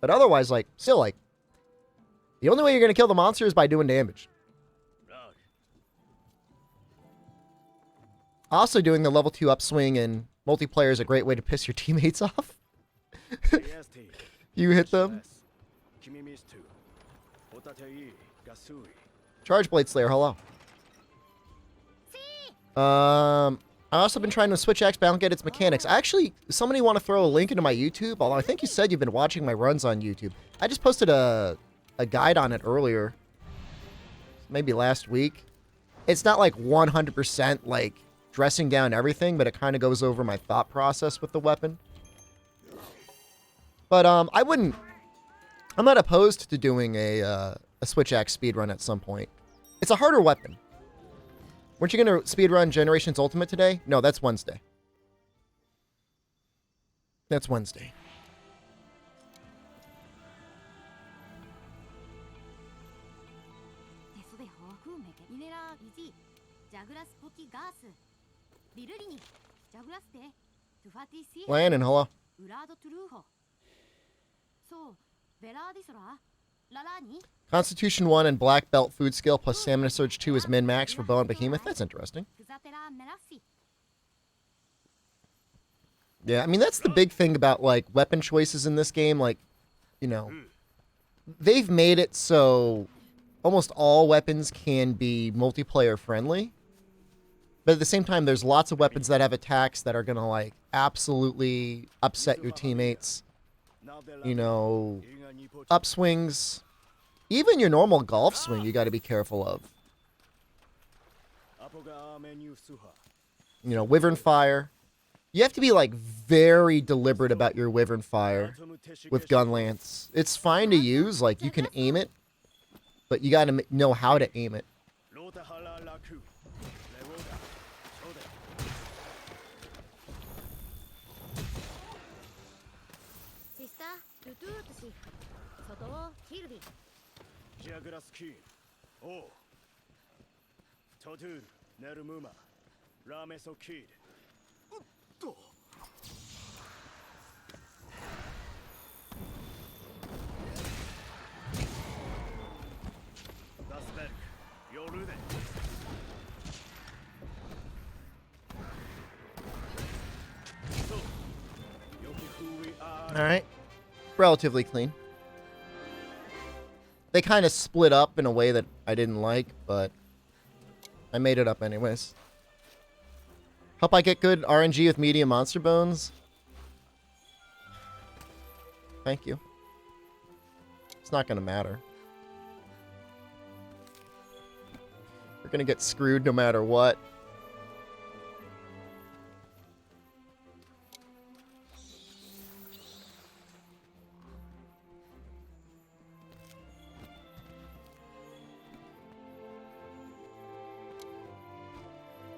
But otherwise, like, still, like, the only way you're going to kill the monster is by doing damage. Also, doing the level 2 upswing in multiplayer is a great way to piss your teammates off. You hit them. Charge Blade Slayer, hello. I've also been trying to switch X, but I don't get its mechanics. Actually, somebody want to throw a link into my YouTube? Although I think you said you've been watching my runs on YouTube. I just posted a guide on it earlier. Maybe last week. It's not like 100% like dressing down everything, but it kind of goes over my thought process with the weapon. But I'm not opposed to doing a Switch Axe speedrun at some point. It's a harder weapon. Weren't you going to speedrun Generations Ultimate today? No, that's Wednesday. That's Wednesday. Landon, hello. Constitution 1 and Black Belt food skill plus Stamina Surge 2 is min-max for Bow and Behemoth. That's interesting. Yeah, I mean, that's the big thing about, like, weapon choices in this game. Like, you know, they've made it so almost all weapons can be multiplayer friendly. But at the same time, there's lots of weapons that have attacks that are going to, like, absolutely upset your teammates. You know, upswings. Even your normal golf swing, you got to be careful of. You know, Wyvern Fire. You have to be, like, very deliberate about your Wyvern Fire with Gun Lance. It's fine to use, like, you can aim it, but you got to know how to aim it. Alright. Relatively clean. They kind of split up in a way that I didn't like, but I made it up anyways. Hope I get good RNG with medium monster bones. Thank you. It's not going to matter. We're going to get screwed no matter what.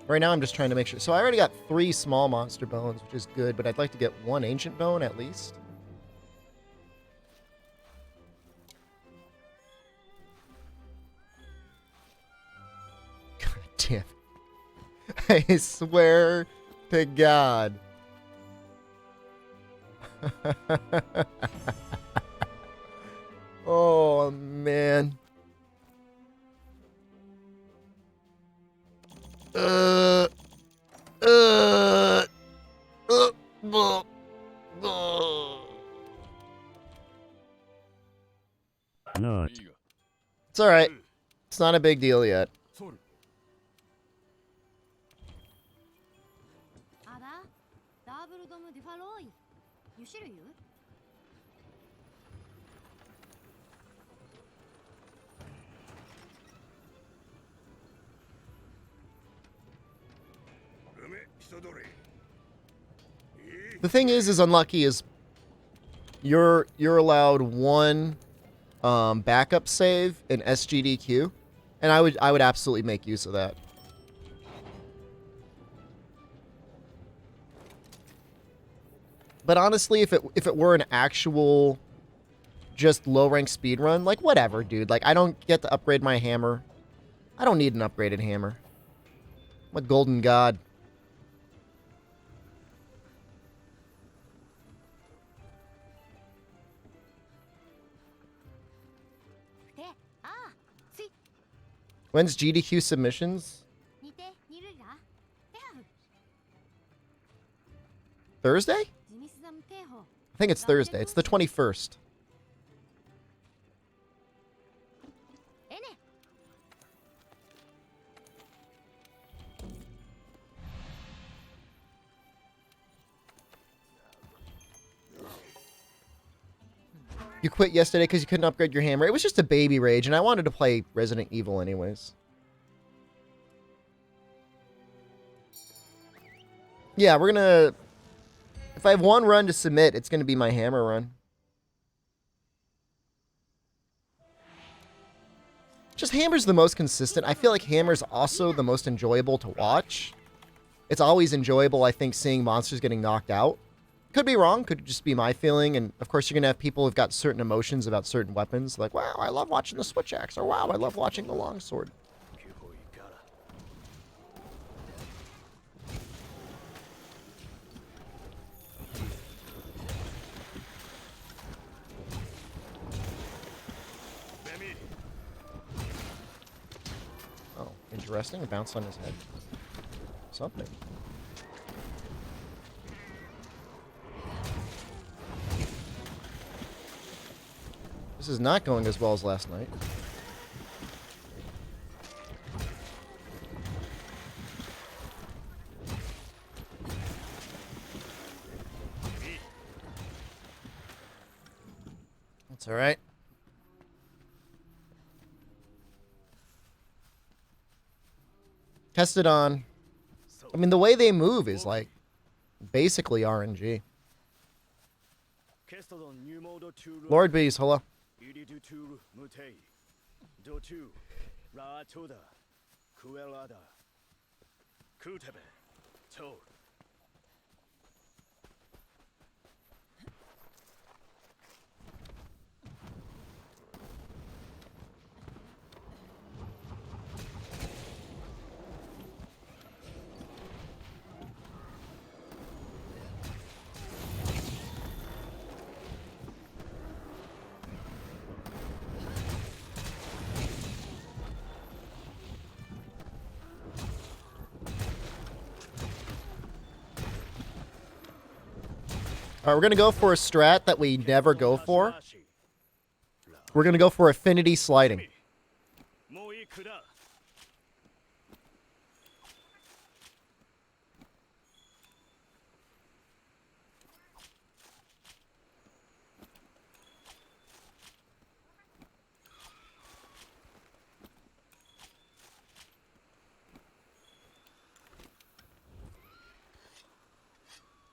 Right now, I'm just trying to make sure. So I already got 3 small monster bones, which is good, but I'd like to get 1 ancient bone at least. God damn it. I swear to God. Oh, man. No. It's alright. It's not a big deal yet. The thing is unlucky is you're allowed 1 backup save in SGDQ, and I would absolutely make use of that. But honestly, if it were an actual just low rank speedrun, like whatever, dude. Like I don't get to upgrade my hammer. I don't need an upgraded hammer. I'm a golden god. When's GDQ submissions? Thursday? I think it's Thursday. It's the 21st. You quit yesterday because you couldn't upgrade your hammer. It was just a baby rage, and I wanted to play Resident Evil anyways. Yeah, we're gonna... If I have one run to submit, it's gonna be my hammer run. Just hammer's the most consistent. I feel like hammer's also the most enjoyable to watch. It's always enjoyable, I think, seeing monsters getting knocked out. Could be wrong, could just be my feeling, and of course you're going to have people who've got certain emotions about certain weapons, like, wow, I love watching the switch axe, or wow, I love watching the longsword. Oh, interesting, a bounce on his head. Something. This is not going as well as last night. That's all right. Test it on. I mean, the way they move is like basically RNG. Lord Bees, hello. All right, we're going to go for a strat that we never go for. We're going to go for affinity sliding.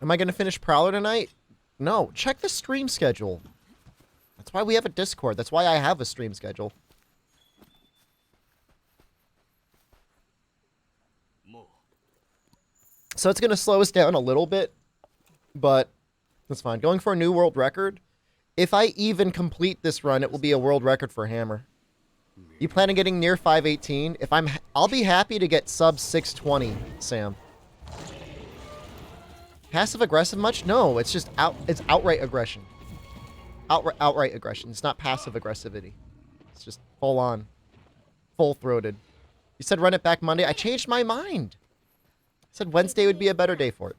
Am I going to finish Prowler tonight? No. Check the stream schedule. That's why we have a Discord. That's why I have a stream schedule. So it's going to slow us down a little bit, but that's fine. Going for a new world record. If I even complete this run, it will be a world record for Hammer. You plan on getting near 518? I'll be happy to get sub 620, Sam. Passive aggressive much? No, it's just it's outright aggression. Outright aggression. It's not passive aggressivity. It's just full on. Full throated. You said run it back Monday. I changed my mind. I said Wednesday would be a better day for it.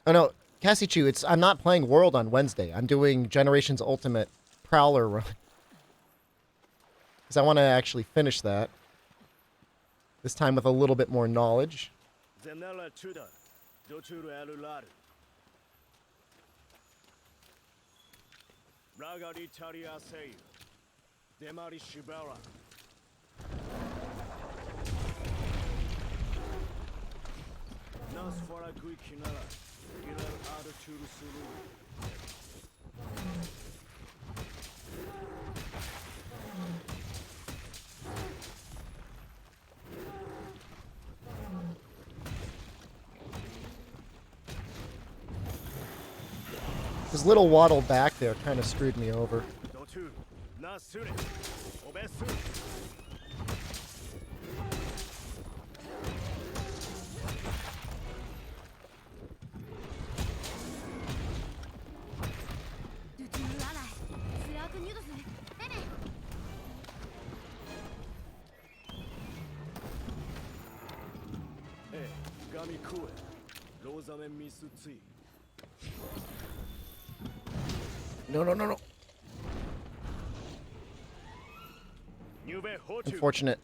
Oh no, Cassie Chu, I'm not playing World on Wednesday. I'm doing Generations Ultimate Prowler run. Because I want to actually finish that. This time with a little bit more knowledge. His little waddle back there kind of screwed me over. No, no, no, no. Unfortunate.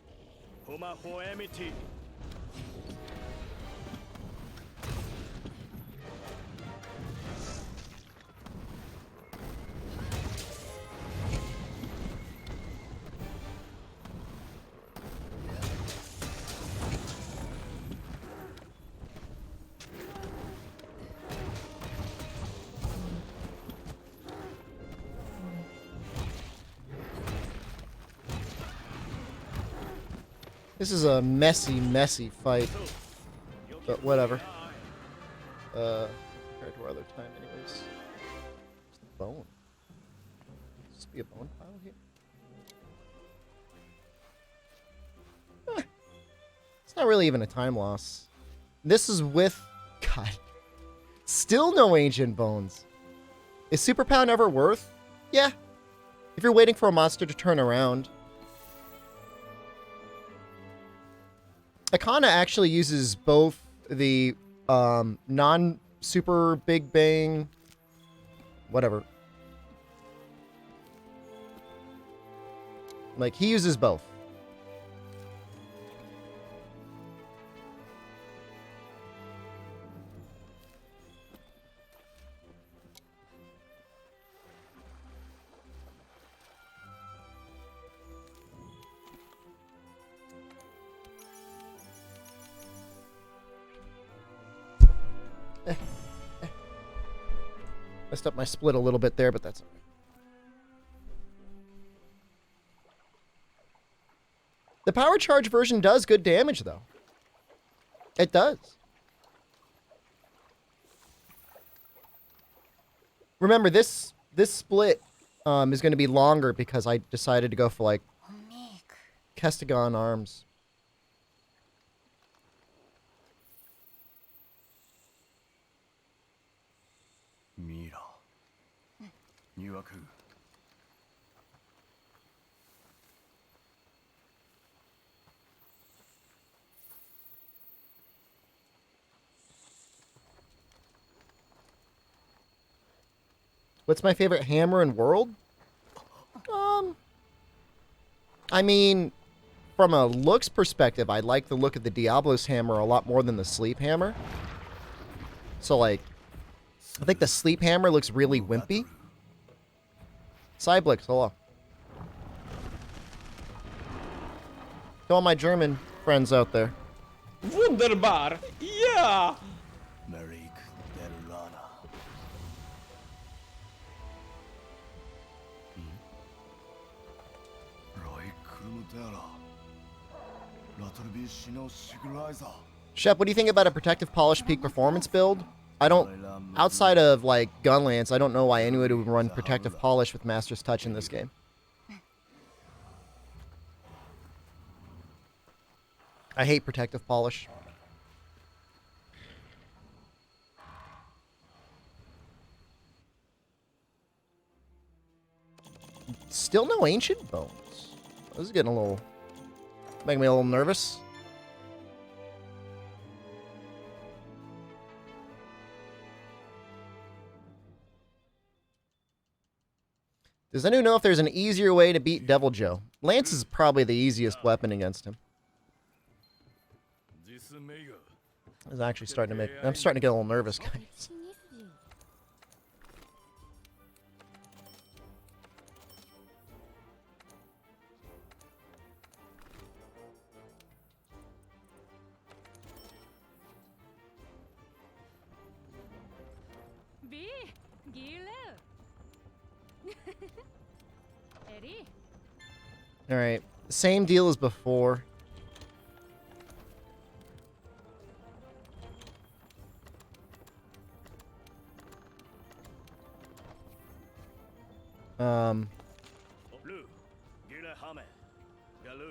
This is a messy, messy fight. But whatever. Compared to our other time anyways. Just a bone. Could this be a bone pile here? It's not really even a time loss. This is with... God. Still no ancient bones. Is Super Pound ever worth? Yeah. If you're waiting for a monster to turn around. Akana actually uses both the non-super big bang, whatever. Like, he uses both. Messed up my split a little bit there, but that's all right. The power charge version does good damage, though. It does. Remember, this split is going to be longer because I decided to go for, like, Kestagon arms. What's my favorite hammer in world? I mean, from a looks perspective, I like the look of the Diablos hammer a lot more than the sleep hammer. So, like, I think the sleep hammer looks really wimpy. Cyblix, hello. To all my German friends out there. Wunderbar! Yeah! Shep, what do you think about a protective polish peak performance build? I don't, outside of like Gunlance, I don't know why anyone would run protective polish with Master's Touch in this game. I hate protective polish. Still no ancient bones. This is getting a little, making me a little nervous. Does anyone know if there's an easier way to beat Devil Joe? Lance is probably the easiest weapon against him. It's actually starting to make... I'm starting to get a little nervous, guys. Alright. Same deal as before.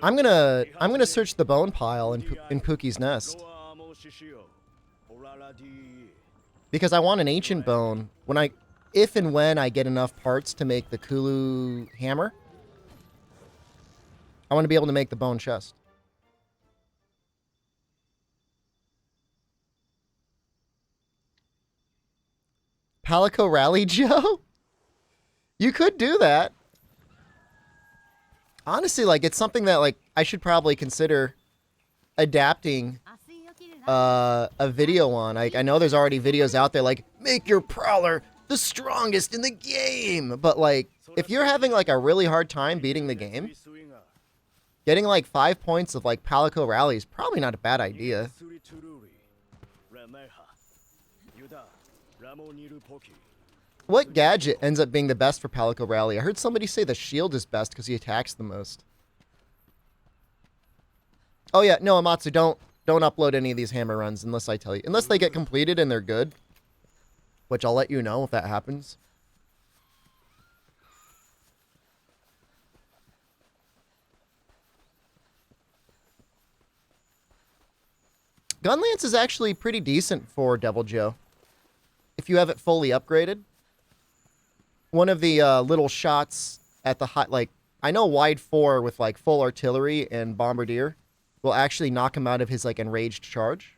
I'm gonna search the bone pile in Pookie's nest. Because I want an ancient bone if and when I get enough parts to make the Kulu hammer. I want to be able to make the bone chest. Palico Rally Joe? You could do that. Honestly, like, it's something that, like, I should probably consider adapting a video on. I know there's already videos out there, like, make your Prowler the strongest in the game. But, like, if you're having, like, a really hard time beating the game, getting, like, 5 points of, like, Palico Rally is probably not a bad idea. What gadget ends up being the best for Palico Rally? I heard somebody say the shield is best because he attacks the most. Oh yeah, no, Amatsu, don't upload any of these hammer runs unless I tell you. Unless they get completed and they're good. Which I'll let you know if that happens. Gunlance is actually pretty decent for Devil Joe. If you have it fully upgraded. One of the little shots at the hot, like, I know wide 4 with, like, full artillery and bombardier will actually knock him out of his, like, enraged charge.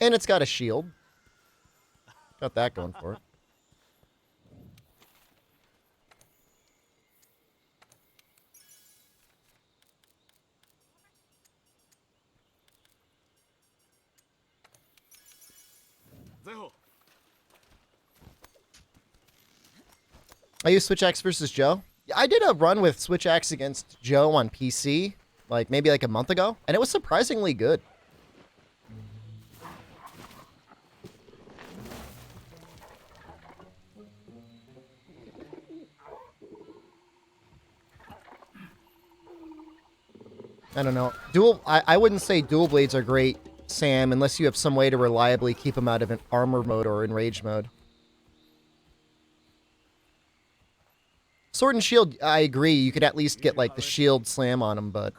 And it's got a shield. Got that going for it. I use Switch Axe versus Joe. Yeah, I did a run with Switch Axe against Joe on PC, like maybe like a month ago, and it was surprisingly good. I don't know. I wouldn't say dual blades are great, Sam, unless you have some way to reliably keep them out of an armor mode or enrage mode. Sword and shield, I agree. You could at least get, like, the shield slam on them, but...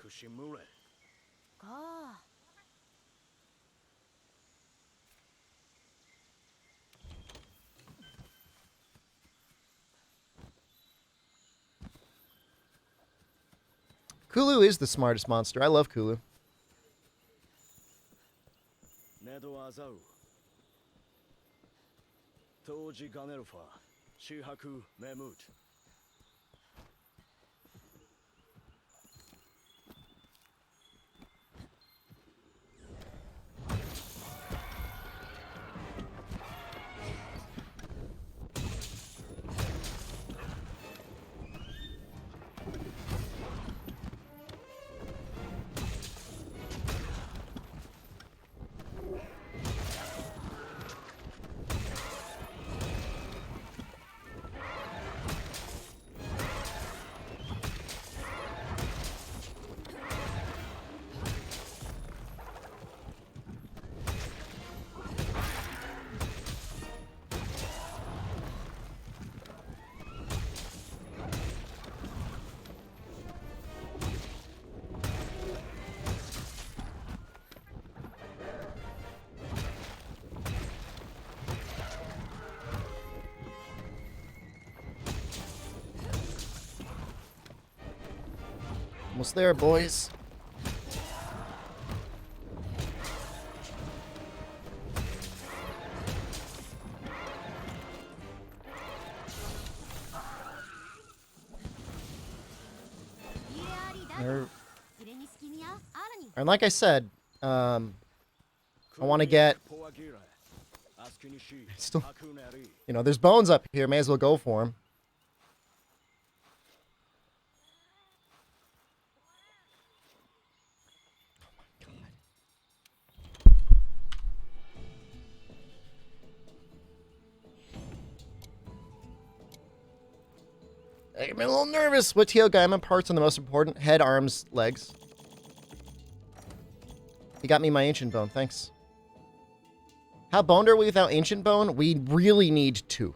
Kulu is the smartest monster. I love Kulu. Almost there, boys. And like I said, I want to get... Still, you know, there's bones up here. May as well go for them. I'm a little nervous. What Teogaima parts are the most important? Head, arms, legs. You got me my ancient bone. Thanks. How boned are we without ancient bone? We really need 2.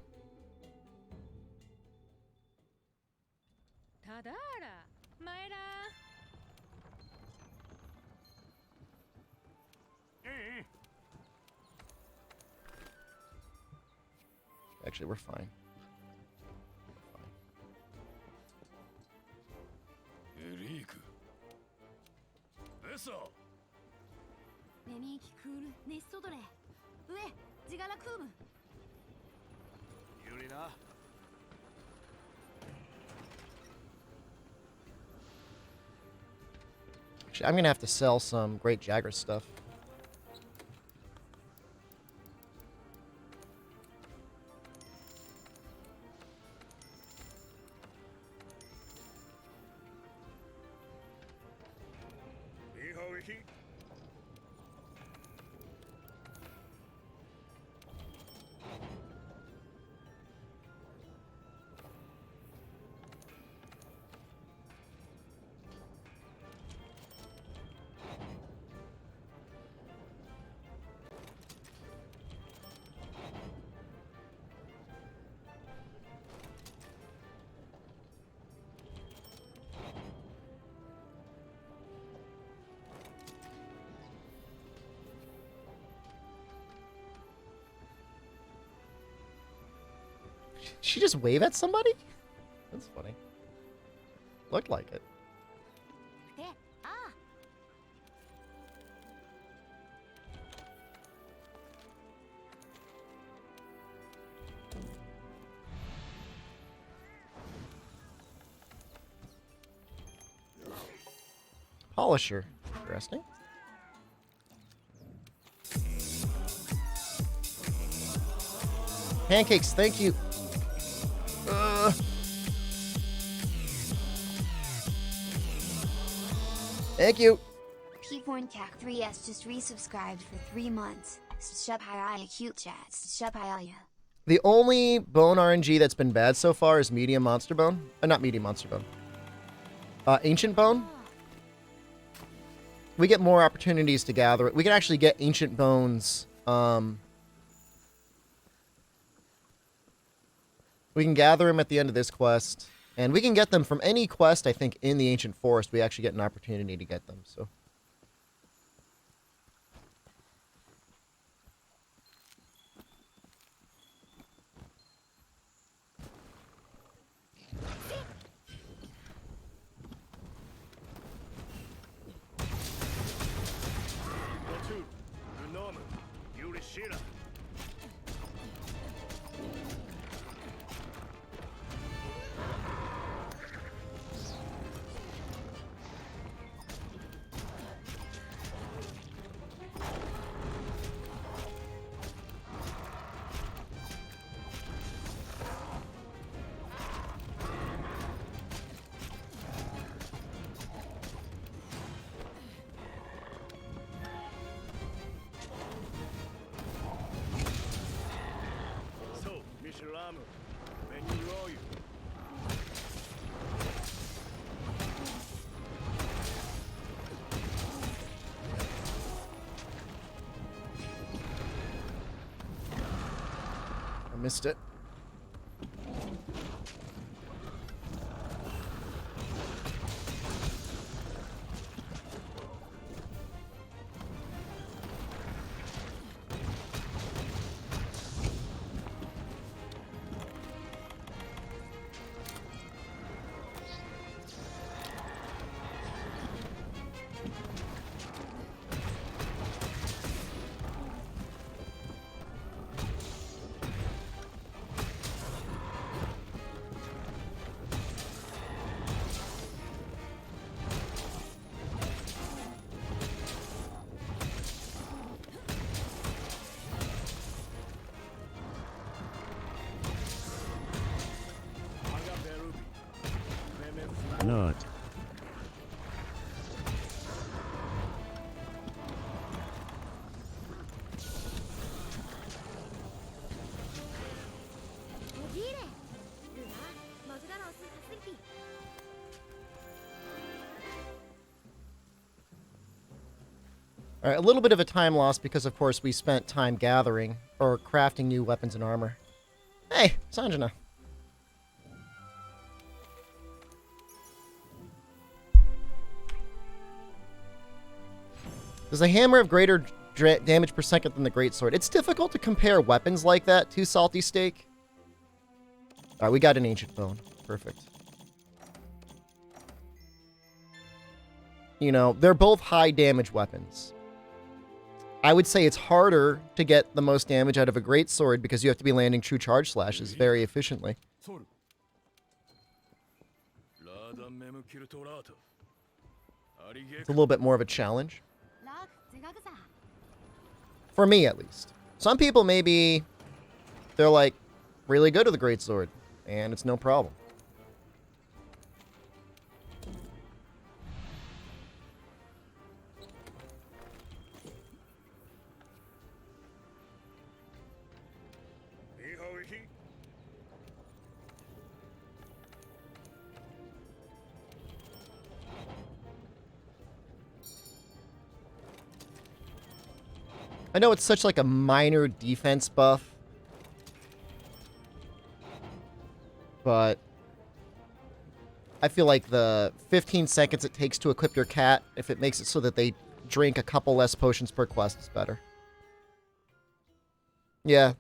Actually, we're fine. Actually, I'm gonna have to sell some Great Jagger stuff. She just wave at somebody? That's funny. Looked like it. Polisher. Interesting. Pancakes, thank you. Thank you. P4CAC3S just resubscribed for 3 months. Cute chats. The only bone RNG that's been bad so far is medium monster bone. Not medium monster bone. Ancient bone. We get more opportunities to gather it. We can actually get ancient bones. We can gather them at the end of this quest. And we can get them from any quest, I think, in the Ancient Forest. We actually get an opportunity to get them, so. I missed it. Not. All right, a little bit of a time loss because, of course, we spent time gathering or crafting new weapons and armor. Hey, Sanjana. Does a hammer have greater damage per second than the greatsword? It's difficult to compare weapons like that to Salty Steak. All right, we got an ancient bone. Perfect. You know, they're both high damage weapons. I would say it's harder to get the most damage out of a greatsword because you have to be landing true charge slashes very efficiently. It's a little bit more of a challenge. For me, at least. Some people, maybe, they're like really good with the greatsword, and it's no problem. I know it's such like a minor defense buff, but I feel like the 15 seconds it takes to equip your cat, if it makes it so that they drink a couple less potions per quest, is better. Yeah.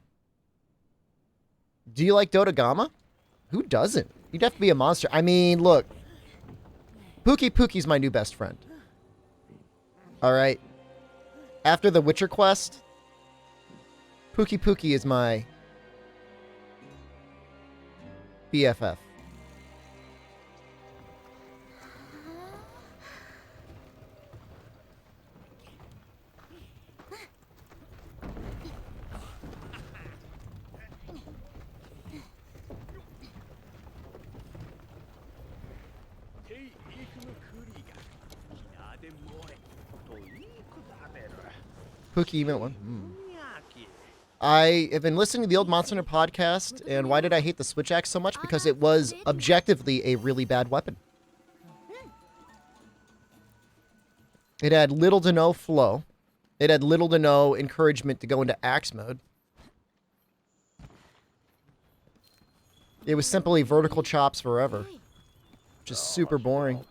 Do you like Dotagama? Who doesn't? You'd have to be a monster. I mean, look. Pookie Pookie's my new best friend. Alright. After the Witcher quest, Pookie Pookie is my BFF. Pookie, you meant one? I have been listening to the old Monster Hunter podcast, and why did I hate the Switch Axe so much? Because it was objectively a really bad weapon. It had little to no flow. It had little to no encouragement to go into axe mode. It was simply vertical chops forever. Just super boring.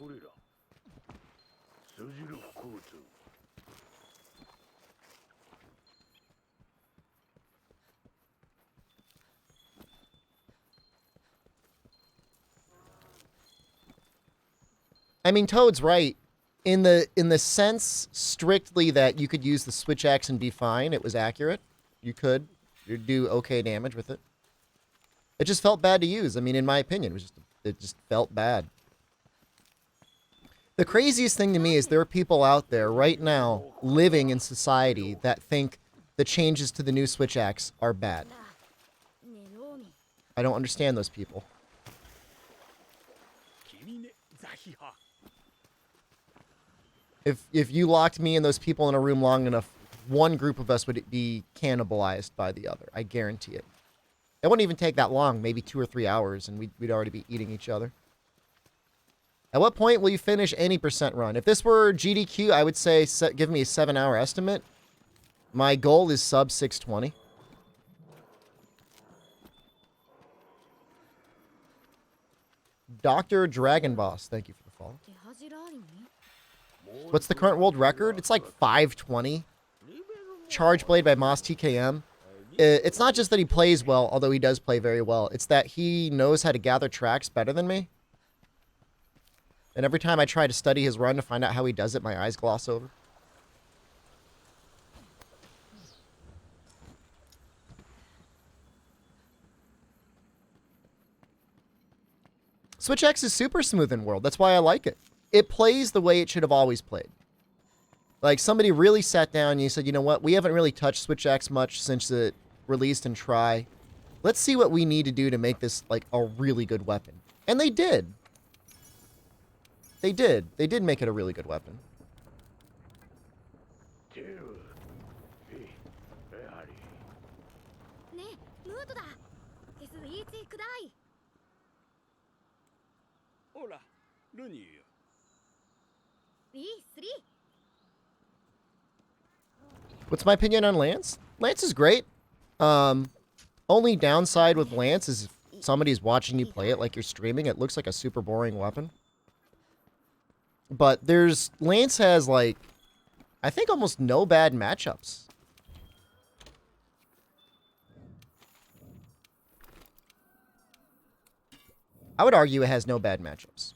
I mean, Toad's right. In the sense, strictly, that you could use the Switch Axe and be fine, it was accurate. You'd do okay damage with it. It just felt bad to use. I mean, in my opinion, it just felt bad. The craziest thing to me is there are people out there right now living in society that think the changes to the new Switch Axe are bad. I don't understand those people. If you locked me and those people in a room long enough, one group of us would be cannibalized by the other. I guarantee it. It wouldn't even take that long, maybe 2 or 3 hours, and we'd already be eating each other. At what point will you finish any percent run? If this were GDQ, I would say give me a 7-hour estimate. My goal is sub 620. Dr. Dragon Boss, thank you for the follow. What's the current world record? It's like 520. Charge Blade by Moss TKM. It's not just that he plays well, although he does play very well. It's that he knows how to gather tracks better than me. And every time I try to study his run to find out how he does it, my eyes gloss over. Switch X is super smooth in World. That's why I like it. It plays the way it should have always played. Like, somebody really sat down and you said, you know what, we haven't really touched Switch X much since it released in Try. Let's see what we need to do to make this, like, a really good weapon. And they did. They did. They did make it a really good weapon. What's my opinion on Lance? Lance is great. Only downside with Lance is if somebody's watching you play it like you're streaming, it looks like a super boring weapon. But Lance has like, I think almost no bad matchups. I would argue it has no bad matchups.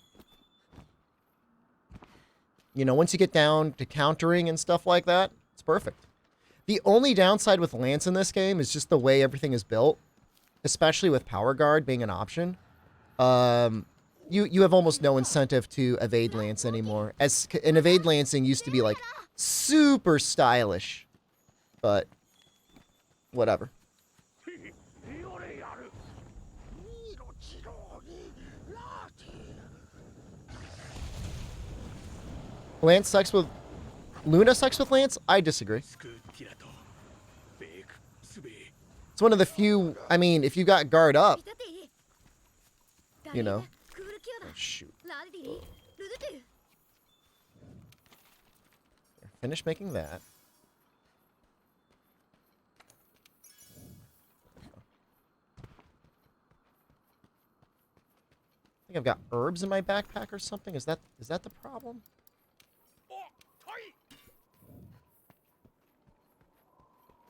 You know, once you get down to countering and stuff like that, it's perfect. The only downside with Lance in this game is just the way everything is built, especially with Power Guard being an option. You have almost no incentive to evade Lance anymore. And evade Lancing used to be like super stylish, but whatever. Lance sucks with... Luna sucks with Lance? I disagree. It's one of the few... I mean, if you got guard up... You know. Oh, shoot. Finish making that. I think I've got herbs in my backpack or something. Is that the problem?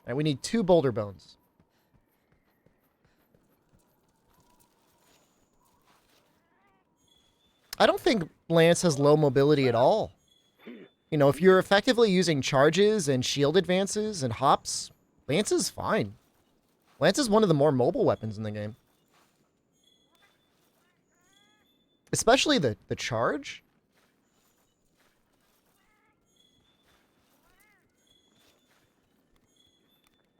Alright, we need 2 boulder bones. I don't think Lance has low mobility at all. You know, if you're effectively using charges and shield advances and hops, Lance is fine. Lance is one of the more mobile weapons in the game. Especially the charge.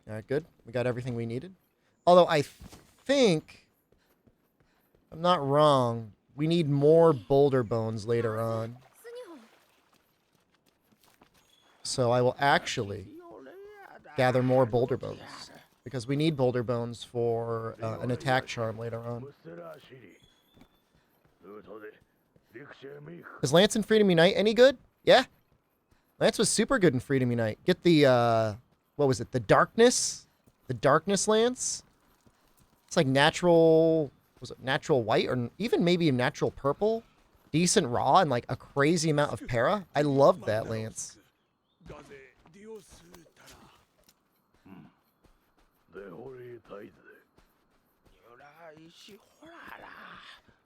Alright, good. We got everything we needed. Although I think, if I'm not wrong, we need more boulder bones later on. So I will actually gather more boulder bones. Because we need boulder bones for an attack charm later on. Is Lance in Freedom Unite any good? Yeah. Lance was super good in Freedom Unite. Get the, what was it? The Darkness? The Darkness Lance? It's like natural... Was it natural white or even maybe a natural purple? Decent raw and like a crazy amount of para. I loved that Lance.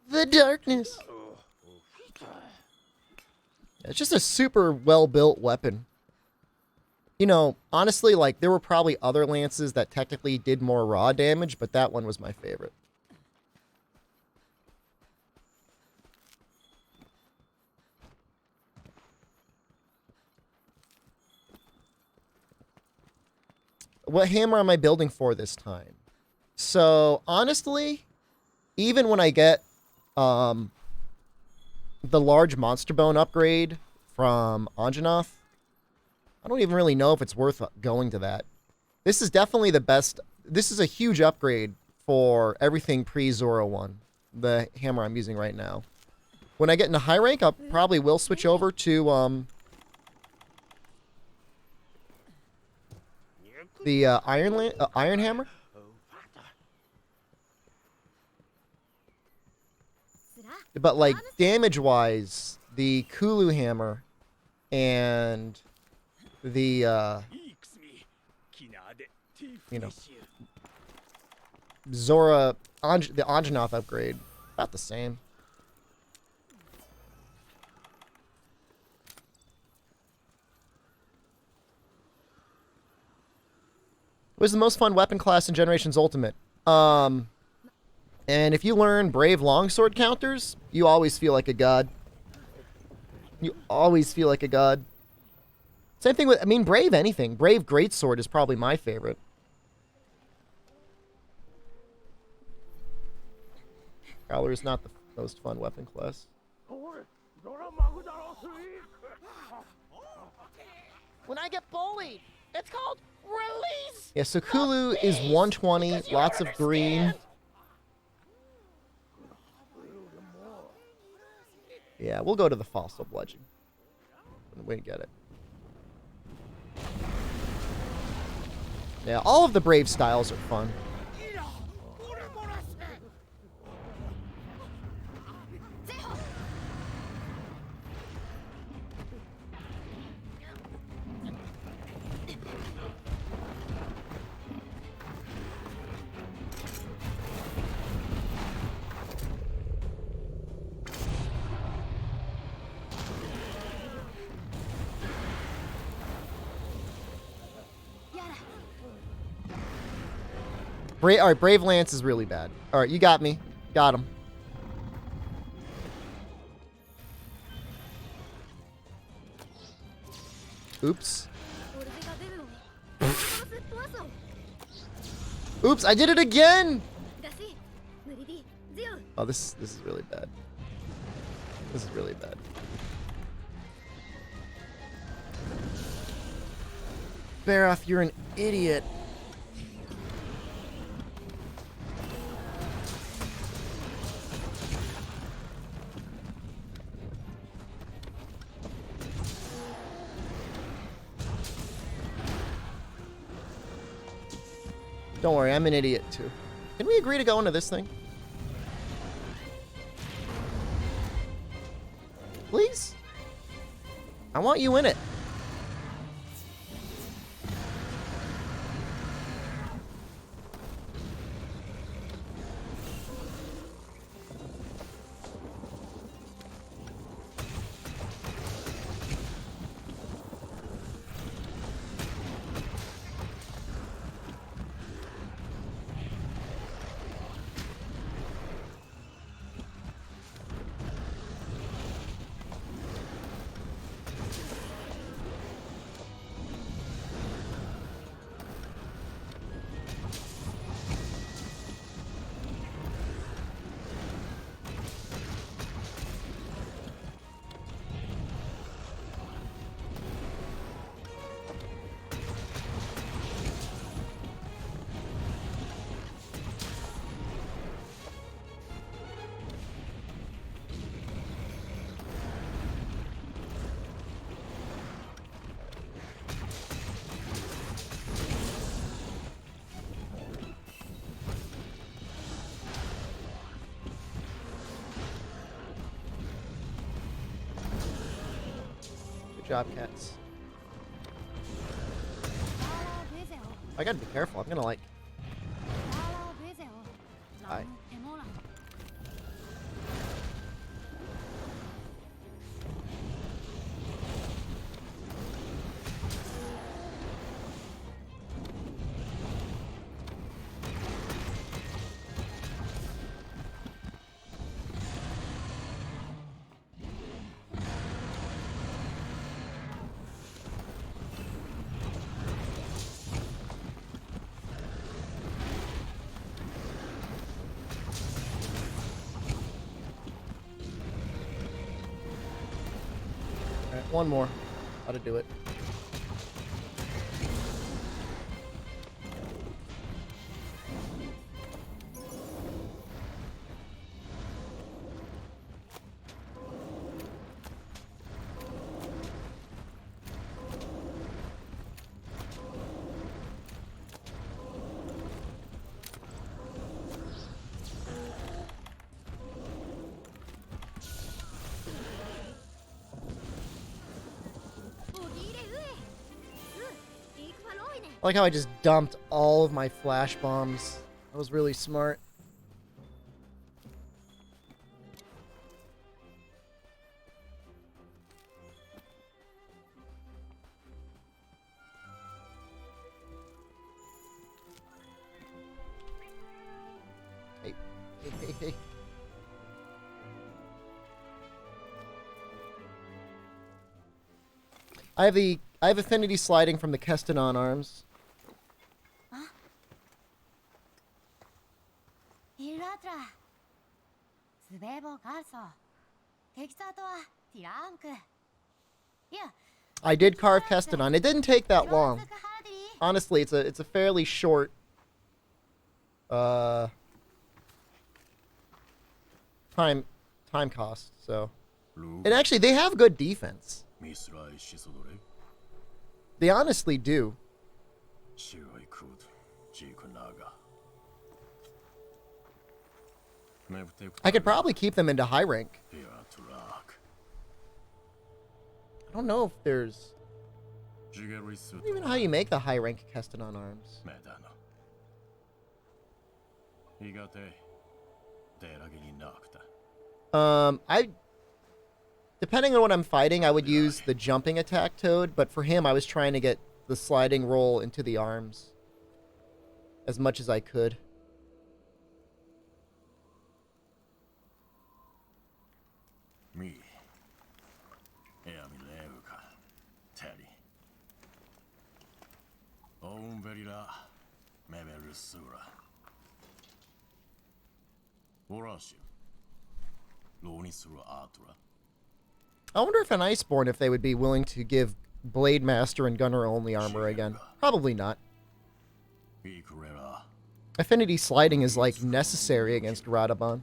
The Darkness. It's just a super well-built weapon. You know, honestly, like, there were probably other lances that technically did more raw damage, but that one was my favorite. What hammer am I building for this time? So, honestly, even when I get the large monster bone upgrade from Anjanath, I don't even really know if it's worth going to that. This is definitely the best. This is a huge upgrade for everything pre-Zoro 1, the hammer I'm using right now. When I get into high rank, I probably will switch over to the iron hammer. But like damage-wise, the Kulu hammer and the you know, the Anjanath upgrade, about the same. What was the most fun weapon class in Generations Ultimate? And if you learn Brave Longsword counters, you always feel like a god. You always feel like a god. Same thing with, I mean, Brave anything. Brave Greatsword is probably my favorite. Growler is not the most fun weapon class. When I get bullied, it's called release. Yeah, so Kulu is 120, lots of green. Yeah, we'll go to the Fossil Bludgeon when we get it. Yeah, all of the Brave styles are fun. Alright, Brave Lance is really bad. Alright, you got me. Got him. Oops. Oops, I did it again! Oh, this is really bad. This is really bad. Barath, you're an idiot. Don't worry, I'm an idiot too. Can we agree to go into this thing? Please? I want you in it. Good job, cats. I gotta be careful. I'm gonna like. Die. Alright, one more. How to do it. I like how I just dumped all of my flash bombs. That was really smart. Hey, hey. I have affinity sliding from the Kestanon arms. I did carve Kestanon. It didn't take that long. Honestly, it's a fairly short time cost, so. And actually they have good defense. They honestly do. I could probably keep them into high rank. I don't know if there's... I don't even know how you make the high rank Keston on arms. Depending on what I'm fighting, I would use the jumping attack Toad, but for him, I was trying to get the sliding roll into the arms as much as I could. I wonder if an Iceborne, if they would be willing to give Blade Master and Gunner only armor again. Probably not. Affinity sliding is like necessary against Radabon.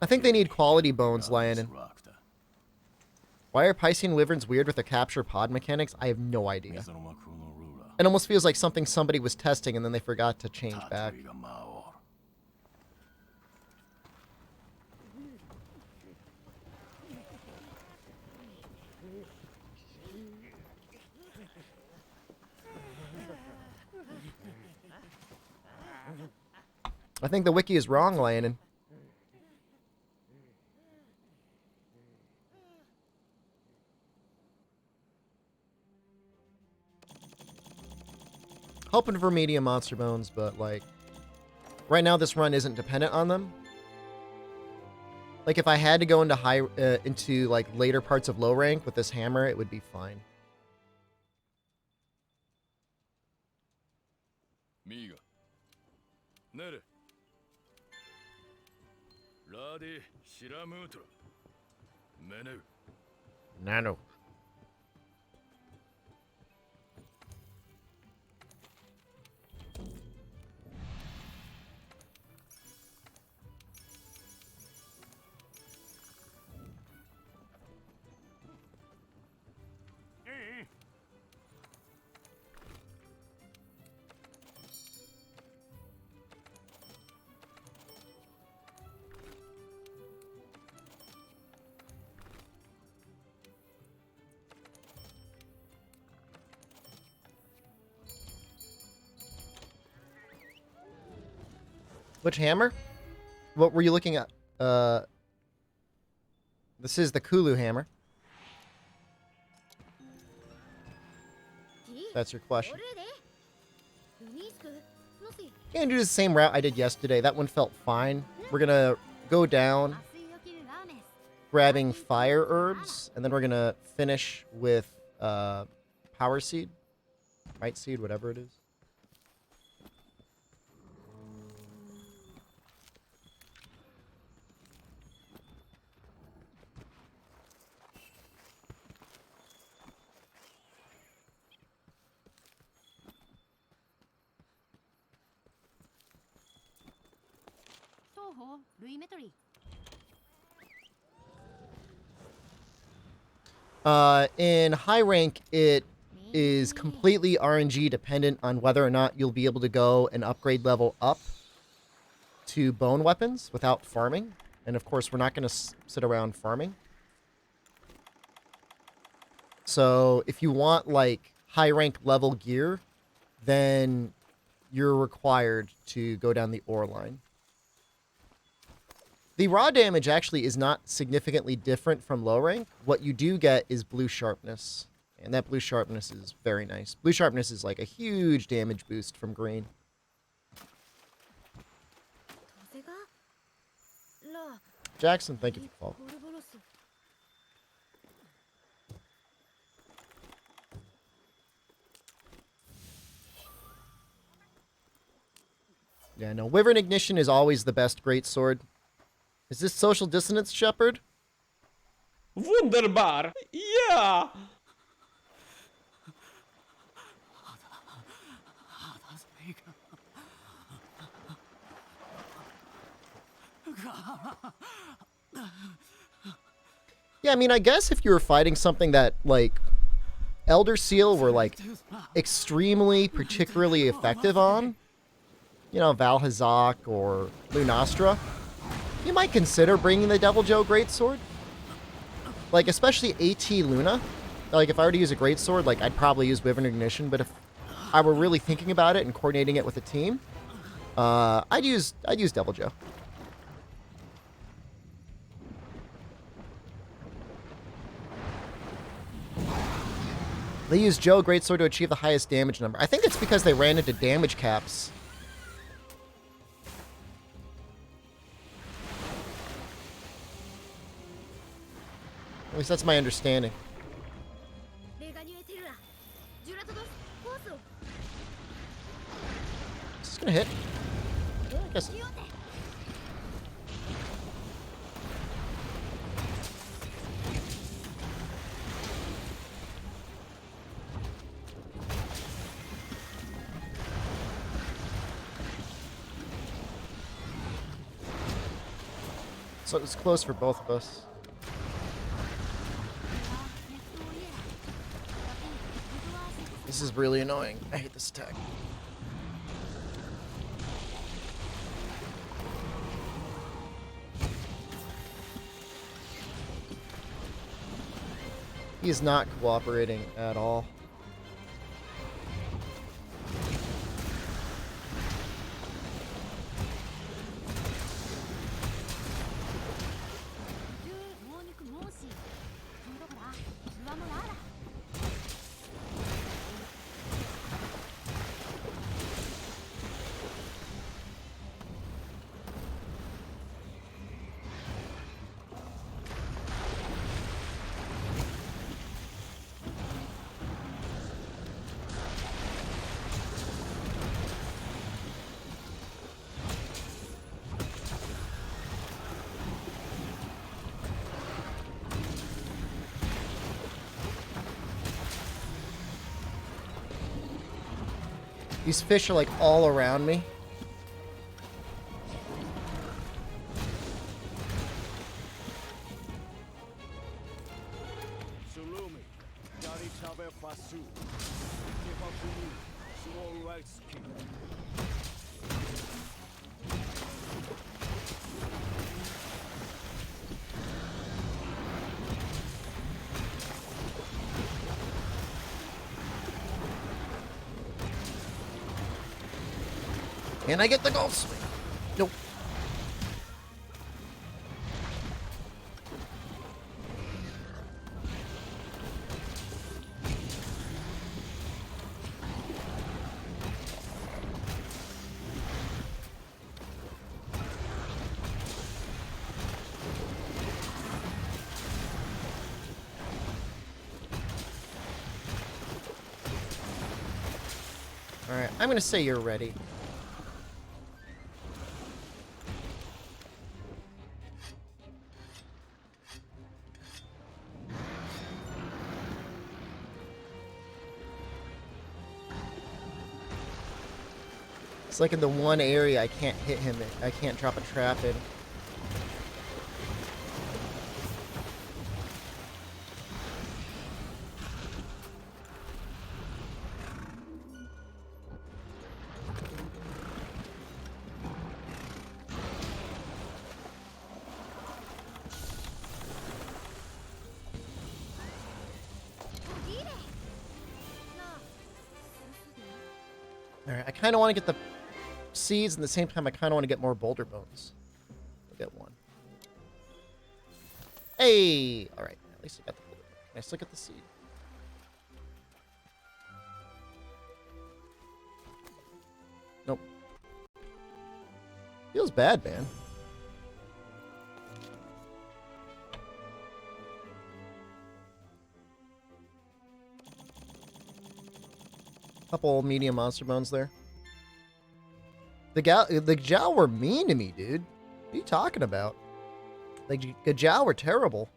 I think they need quality bones, Lionin. Why are Piscean Wyverns weird with the capture pod mechanics? I have no idea. It almost feels like something somebody was testing and then they forgot to change back. I think the wiki is wrong, Lionin. Hoping for medium monster bones, but like right now this run isn't dependent on them. Like if I had to go into into like later parts of low rank with this hammer, it would be fine. Nano. Which hammer? What were you looking at? This is the Kulu hammer. That's your question. Gonna do the same route I did yesterday. That one felt fine. We're gonna go down, grabbing fire herbs, and then we're gonna finish with power seed, might seed, whatever it is. In high rank, it is completely RNG dependent on whether or not you'll be able to go and upgrade level up to bone weapons without farming. And of course, we're not going to sit around farming. So if you want like high rank level gear, then you're required to go down the ore line. The raw damage actually is not significantly different from low rank. What you do get is blue sharpness. And that blue sharpness is very nice. Blue sharpness is like a huge damage boost from green. Jackson, thank you for the follow. Yeah, no, Wyvern Ignition is always the best greatsword. Is this social dissonance, Shepard? Wunderbar! Yeah! Yeah, I mean, I guess if you were fighting something that, like, Elder Seal were, like, extremely, particularly effective on, you know, Valhazak or Lunastra, you might consider bringing the Devil Joe Greatsword. Like, especially AT Luna. Like, if I were to use a Greatsword, like, I'd probably use Wyvern Ignition, but if I were really thinking about it and coordinating it with a team, I'd use Devil Joe. They use Joe Greatsword to achieve the highest damage number. I think it's because they ran into damage caps. At least that's my understanding. Is this gonna hit? Yeah, I guess. So it's close for both of us. This is really annoying. I hate this attack. He is not cooperating at all. These fish are like all around me. Can I get the golf swing? Nope. All right, I'm gonna say you're ready. It's like in the one area I can't hit him in. I can't drop a trap in. Alright, I kind of want to get the seeds, and at the same time, I kind of want to get more boulder bones. I'll get one. Hey! Alright, at least I got the boulder bone. Can I still get the seed? Nope. Feels bad, man. Couple medium monster bones there. The Gajal were mean to me, dude. What are you talking about? Like, Gajal were terrible.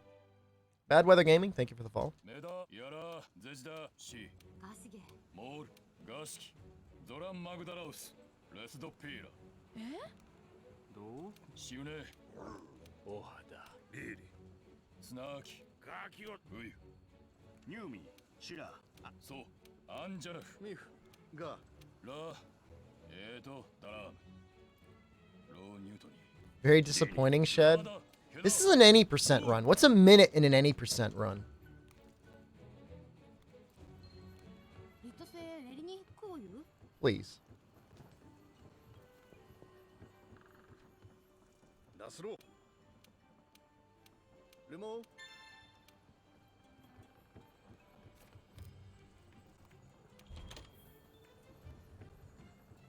Bad Weather Gaming, thank you for the follow. メダやらゼジダシガスゲモールガシキゾランマグダラウスレスドピーラどうシュネオハダビリスナーキガキオウユニューミーシラそうアンジャラフミフガラダラームローニュートニ Very disappointing, Shed. This is an any percent run. What's a minute in an any percent run? リトセレリニこういう Please. ダスロルモ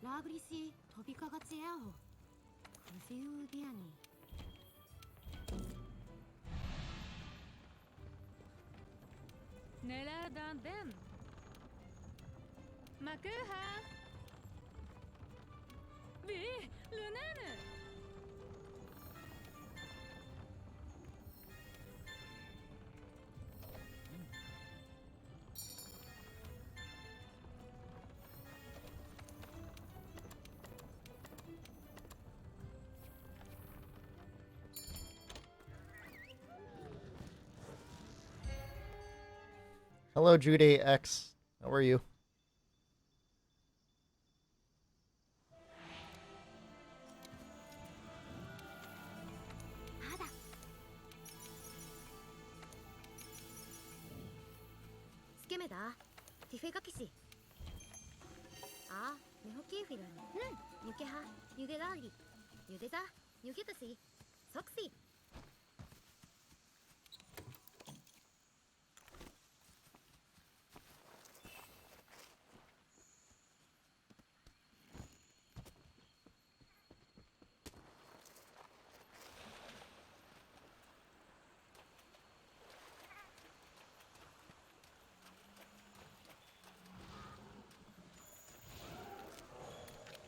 ラーグリシー飛びかがちやおクジウディアニ Neler dan dem. Makuha. Vi, lunene. Hello, Jude X. How are you?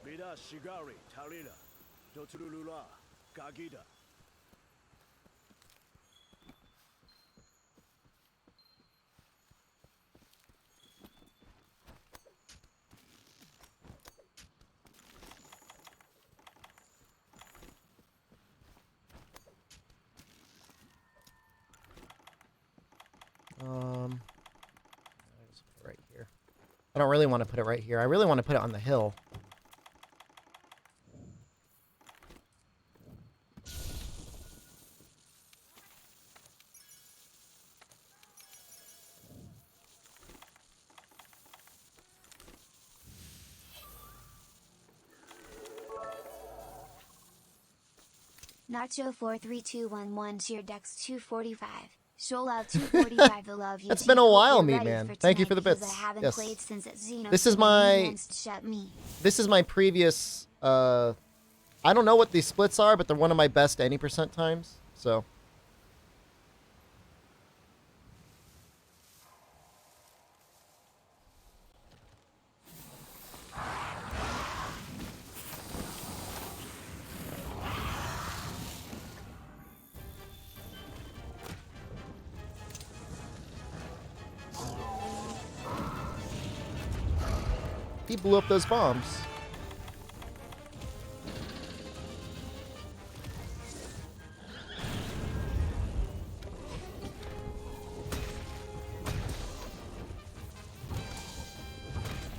Vida Shigari Tarila Dotulula Gagida Let's put it right here. I don't really want to put it right here. I really want to put it on the hill. Nacho 43211 Sheer Dex 245. Shoal out 245 I love you. It's too. been a Hope while, you're Meat ready Man. for Thank you tonight for the because bits. I haven't Yes. played since at Xeno. This is so my- many hands to shut me. This is my previous, I don't know what these splits are, but they're one of my best any percent times, so. He blew up those bombs.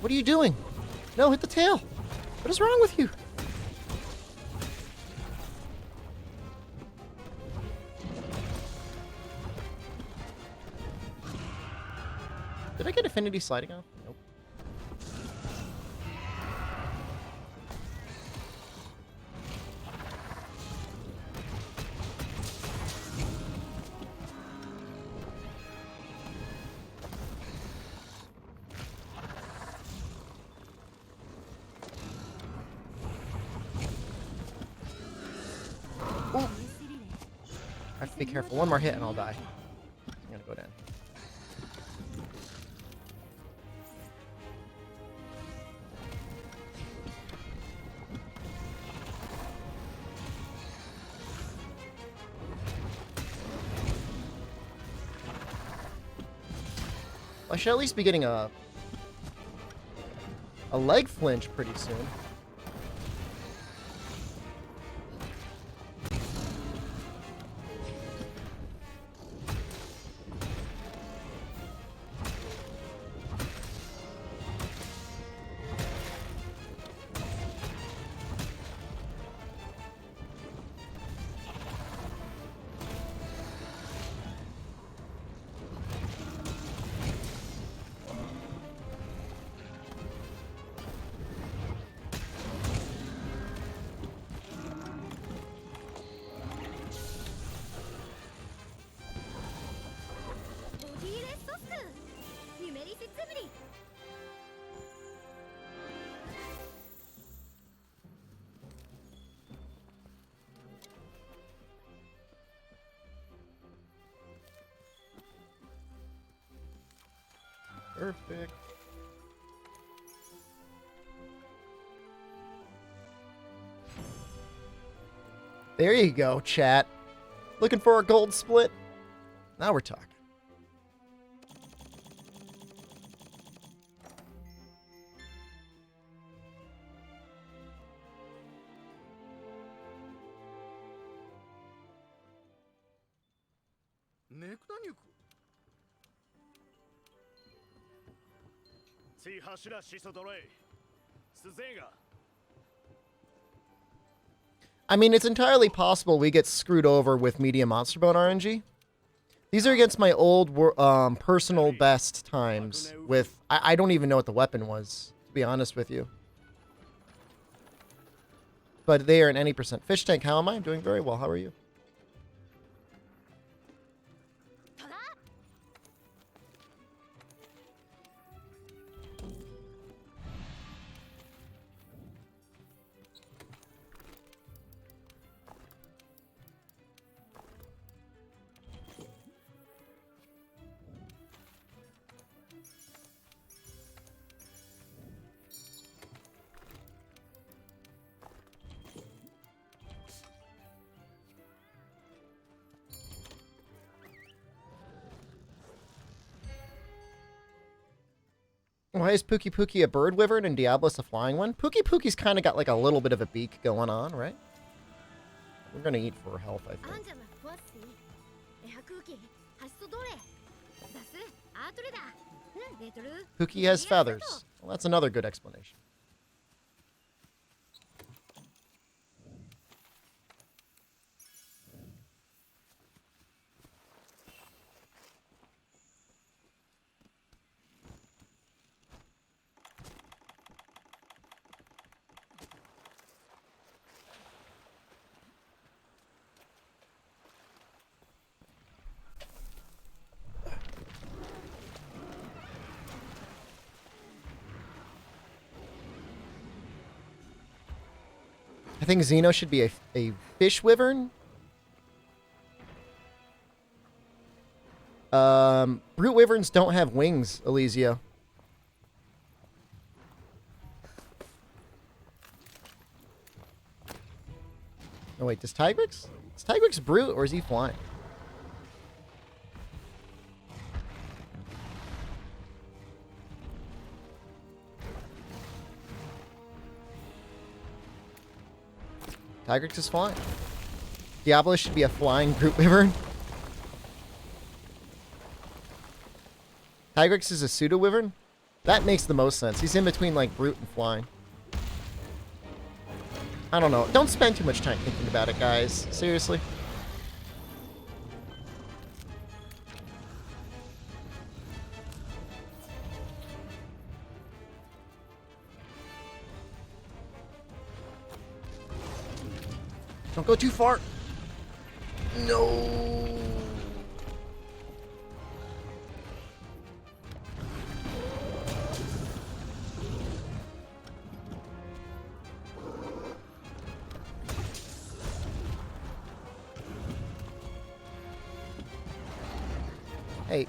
What are you doing? No, hit the tail. What is wrong with you? Did I get Affinity sliding off? Nope. Ooh. I have to be careful. One more hit and I'll die. I'm gonna go down. I should at least be getting a leg flinch pretty soon. Perfect. There you go, chat. Looking for a gold split? Now we're talking. I mean, it's entirely possible we get screwed over with medium monster bone RNG. These are against my old personal best times with... I don't even know what the weapon was, to be honest with you. But they are an any percent. Fish Tank, how am I? I'm doing very well. How are you? Why is Pookie Pookie a bird wyvern and Diablos a flying one? Pookie Pookie's kind of got like a little bit of a beak going on, right? We're going to eat for health, I think. Pookie has feathers. Well, that's another good explanation. I think Xeno should be a fish wyvern. Brute wyverns don't have wings, Elysia. Oh wait, does Tigrex? Is Tigrex brute or is he flying? Tigrex is flying. Diablo should be a flying brute wyvern. Tigrex is a pseudo wyvern? That makes the most sense. He's in between like brute and flying. I don't know. Don't spend too much time thinking about it, guys. Seriously. Don't go too far. No. Hey,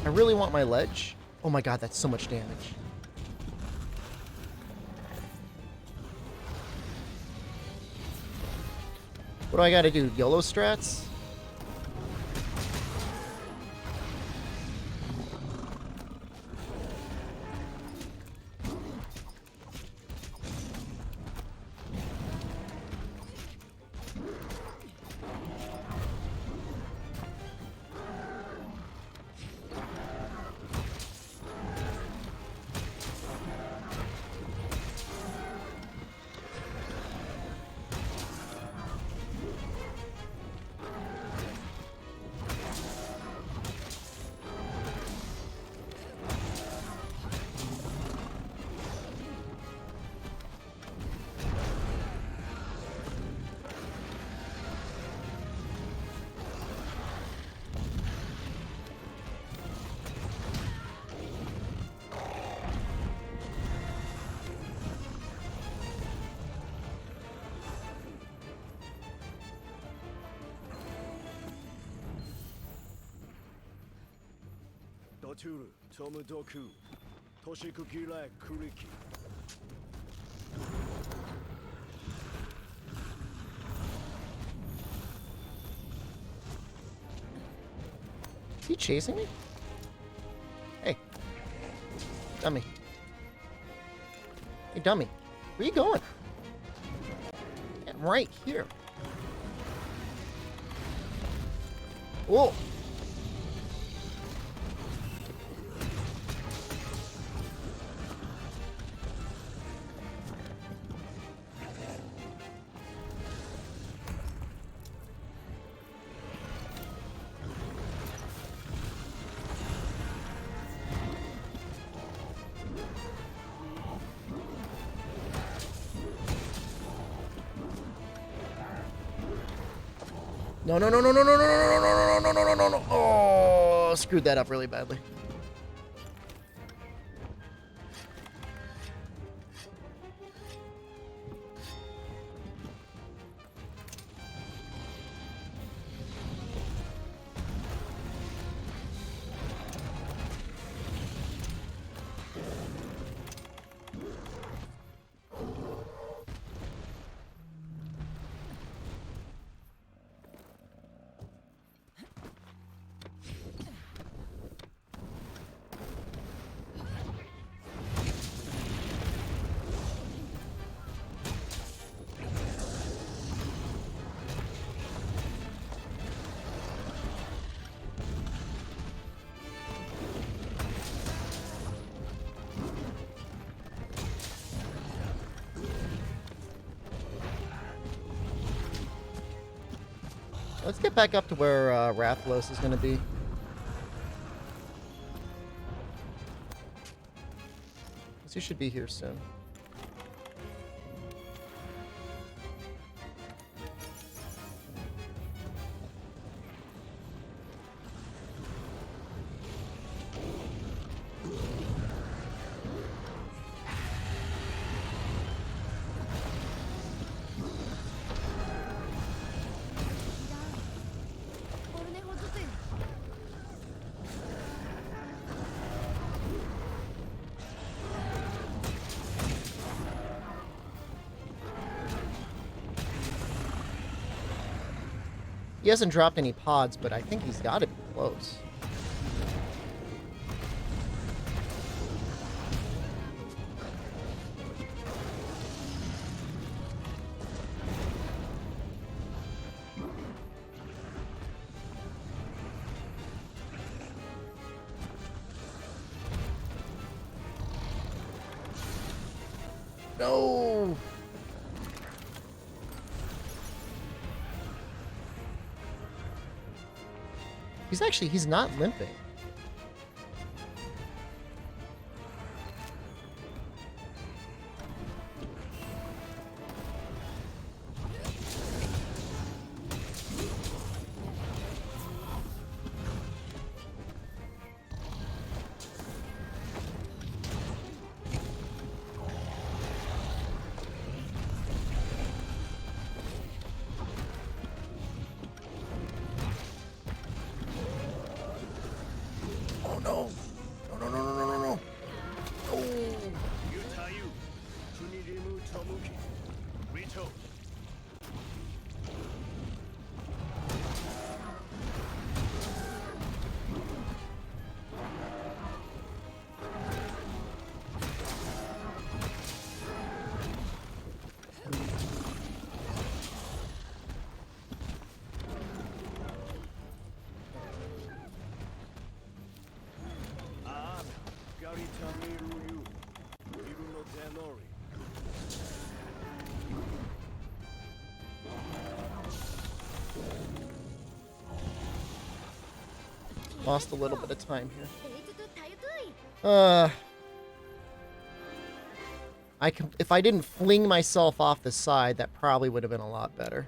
I really want my ledge. Oh my god, that's so much damage. What do I gotta do? YOLO strats? Is he chasing me? Hey. Dummy. Hey, dummy. Where you going? I'm right here. Whoa. No, no, no, no, no, no, no, no, no, no, no, no, no, no, no. Oh, screwed that up really badly. Let's get back up to where Rathalos is going to be. He should be here soon. He hasn't dropped any pods, but I think he's got to be close. No! He's not limping. Lost a little bit of time here. If I didn't fling myself off the side, that probably would have been a lot better.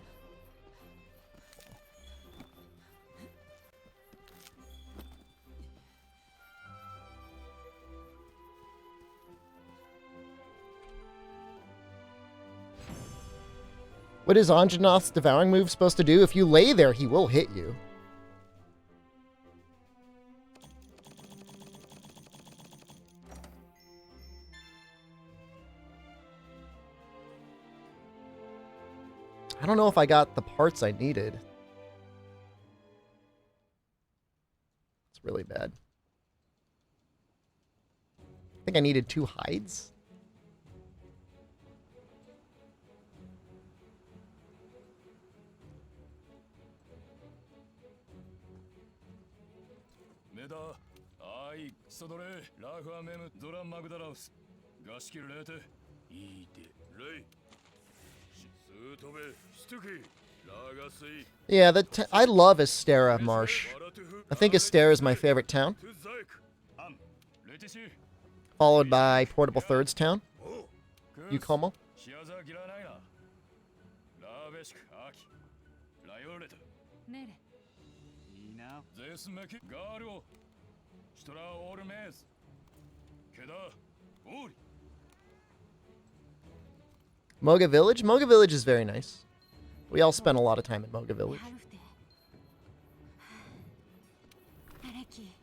What is Anjanath's devouring move supposed to do? If you lay there, he will hit you. I don't know if I got the parts I needed. It's really bad. I think I needed 2 hides. Meda, ai, sodore, lafa mem, doran magdaraus. Gashkir lete, ite, rei. Sutobe, stuki, lagasui. Yeah, I love Astera Marsh. I think Astera is my favorite town, followed by Portable Thirds Town, Yukomo. Moga Village? Moga Village is very nice. We all spent a lot of time at Moga Village. 春ふてアレキ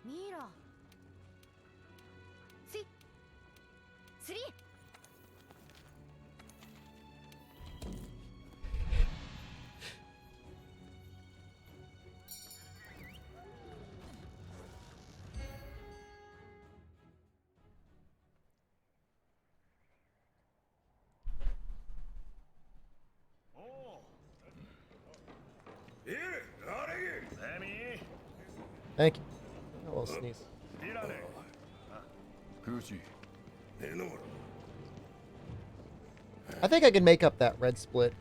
ミーロスリー Thank you. A little sneeze. I think I can make up that red split.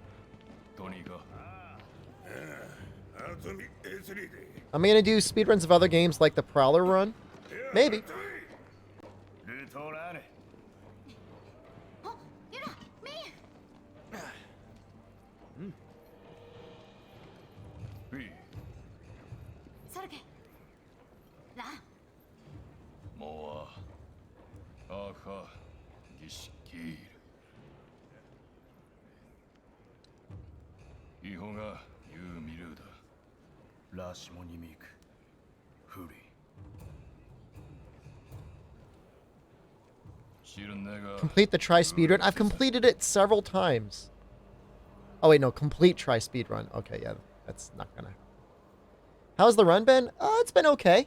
I'm gonna do speedruns of other games like the Prowler run. Maybe. あやだメインソルケラン Moa, Aka, Gishkir. Ihoga, Yu Miruda. Rashmonimik, Furi. Complete the try speedrun. I've completed it several times. Oh wait, no, complete try speedrun. Okay, yeah, that's not gonna. How's the run been? It's been okay.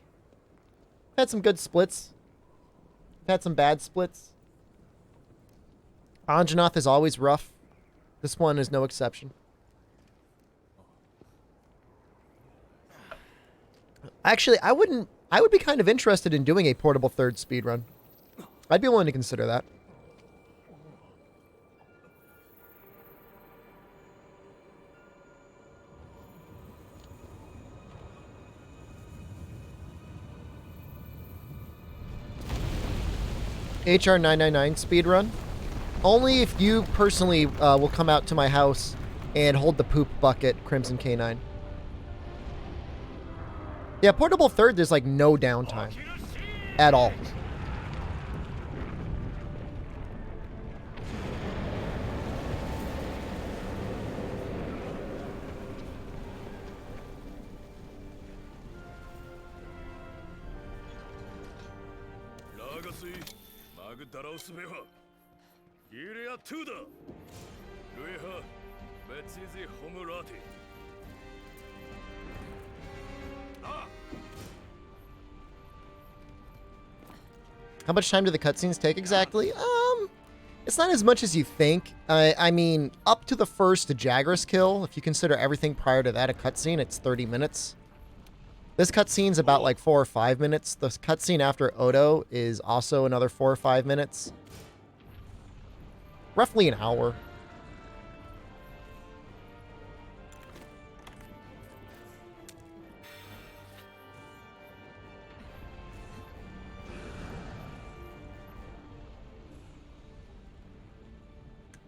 Had some good splits. Had some bad splits. Anjanath is always rough. This one is no exception. Actually, I would be kind of interested in doing a portable third speedrun. I'd be willing to consider that. HR 999 speedrun. Only if you personally will come out to my house and hold the poop bucket, Crimson K9. Yeah, portable third, there's like no downtime at all. How much time do the cutscenes take exactly? It's not as much as you think. I mean, up to the first Jagras kill, if you consider everything prior to that a cutscene, it's 30 minutes. This cutscene's about like 4 or 5 minutes. The cutscene after Odo is also another 4 or 5 minutes. Roughly an hour.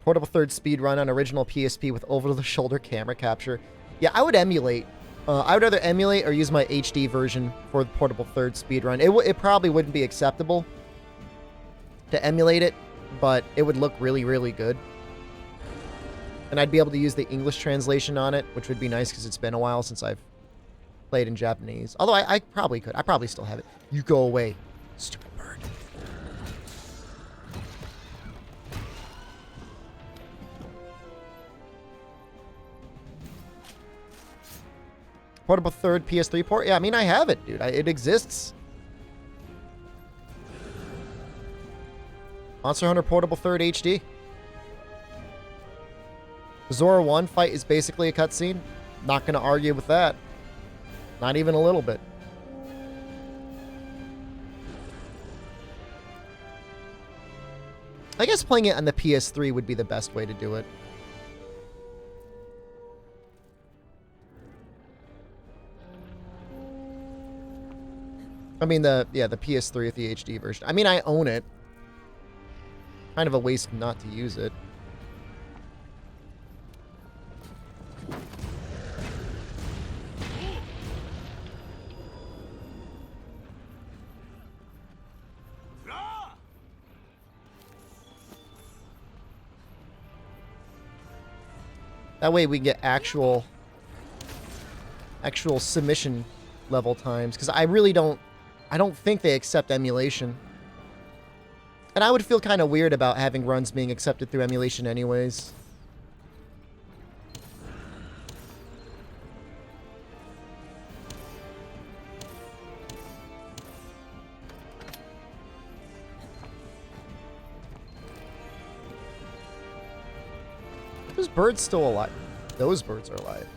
Portable third speed run on original PSP with over-the-shoulder camera capture. Yeah, I would emulate. I would either emulate or use my HD version for the portable third speed run. It probably wouldn't be acceptable to emulate it, but it would look really, really good. And I'd be able to use the English translation on it, which would be nice because it's been a while since I've play it in Japanese. Although I probably could. I probably still have it. You go away, stupid bird. Portable third PS3 port? Yeah, I mean, I have it, dude. It exists. Monster Hunter Portable third HD. Zora 1 fight is basically a cutscene. Not going to argue with that. Not even a little bit. I guess playing it on the PS3 would be the best way to do it. I mean, the PS3 with the HD version. I mean, I own it. Kind of a waste not to use it. That way we get actual submission level times, because I don't think they accept emulation. And I would feel kind of weird about having runs being accepted through emulation anyways. Those birds still alive? Those birds are alive.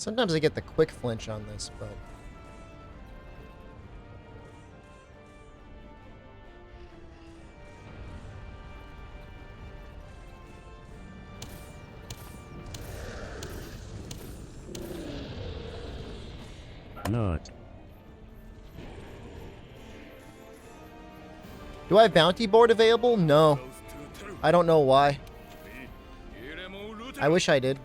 Sometimes I get the quick flinch on this, but... Not. Do I have bounty board available? No. I don't know why. I wish I did.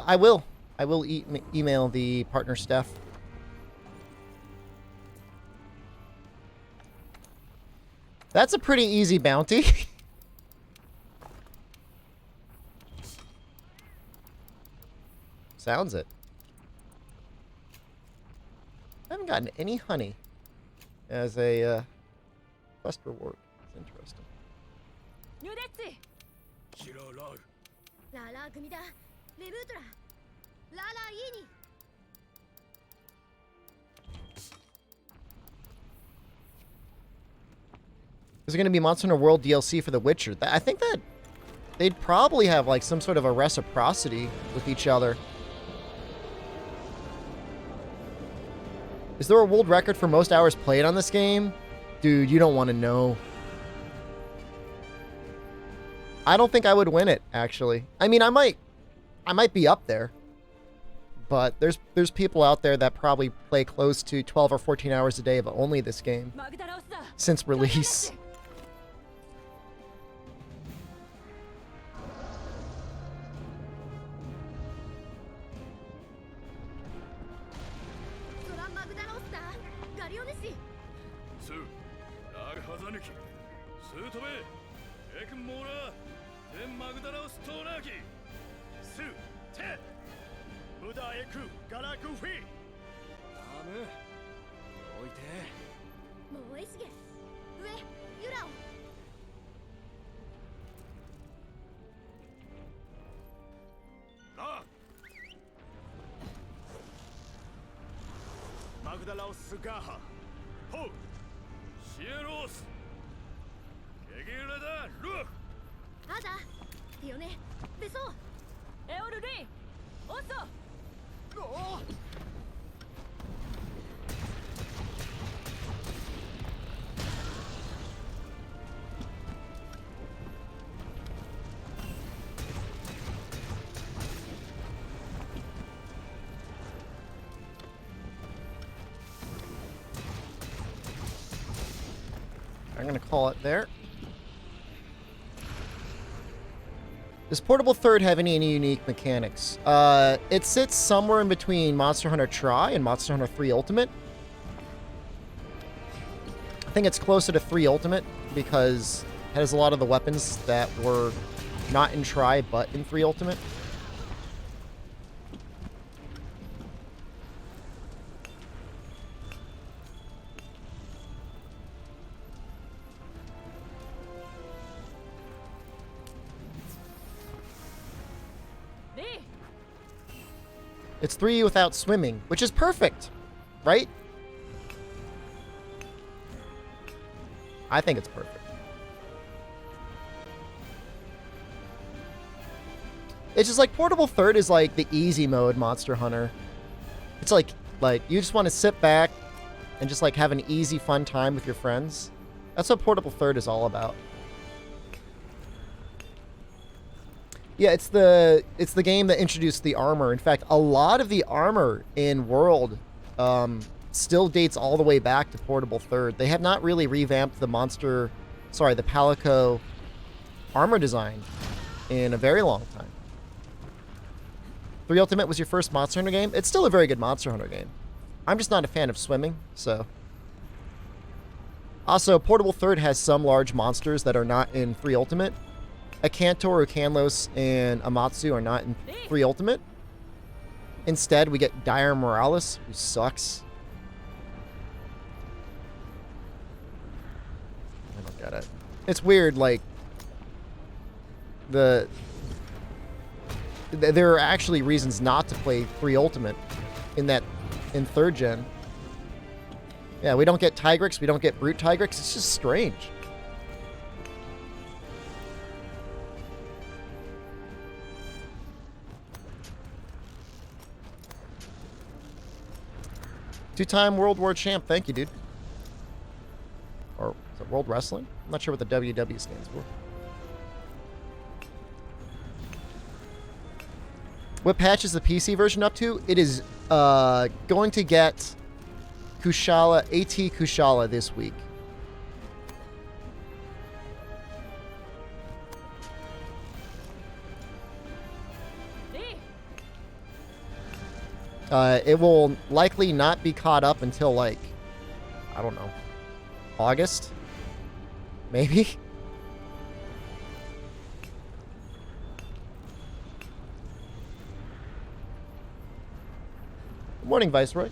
I will. I will email the partner staff. That's a pretty easy bounty. Sounds it. I haven't gotten any honey as a quest reward. It's interesting. ララ組だ。レブートラ。ラライに。There's going to be Monster Hunter World DLC for The Witcher. I think that they'd probably have like some sort of a reciprocity with each other. Is there a world record for most hours played on this game? Dude, you don't want to know. I don't think I would win it, actually. I mean, I might be up there. But there's people out there that probably play close to 12 or 14 hours a day of only this game since release. I'm going to call it there. Does Portable Third have any unique mechanics? It sits somewhere in between Monster Hunter Tri and Monster Hunter 3 Ultimate. I think it's closer to 3 Ultimate because it has a lot of the weapons that were not in Tri but in 3 Ultimate. It's 3 without swimming, which is perfect, right? I think it's perfect. It's just like Portable Third is like the easy mode Monster Hunter. It's like you just want to sit back and just like have an easy, fun time with your friends. That's what Portable Third is all about. Yeah, it's the game that introduced the armor. In fact, a lot of the armor in World still dates all the way back to Portable Third. They have not really revamped the Palico armor design in a very long time. 3 Ultimate was your first Monster Hunter game? It's still a very good Monster Hunter game. I'm just not a fan of swimming, so. Also, Portable Third has some large monsters that are not in 3 Ultimate. A Cantor, Canlos, and Amatsu are not in 3 Ultimate. Instead, we get Dire Morales, who sucks. I don't get it. It's weird, like, there are actually reasons not to play 3 Ultimate in 3rd Gen. Yeah, we don't get Tigrex, we don't get Brute Tigrex. It's just strange. Two-time World War Champ. Thank you, dude. Or is it World Wrestling? I'm not sure what the WW stands for. What patch is the PC version up to? It is going to get Kushala, AT Kushala this week. It will likely not be caught up until, like, I don't know, August? Maybe? Good morning, Viceroy.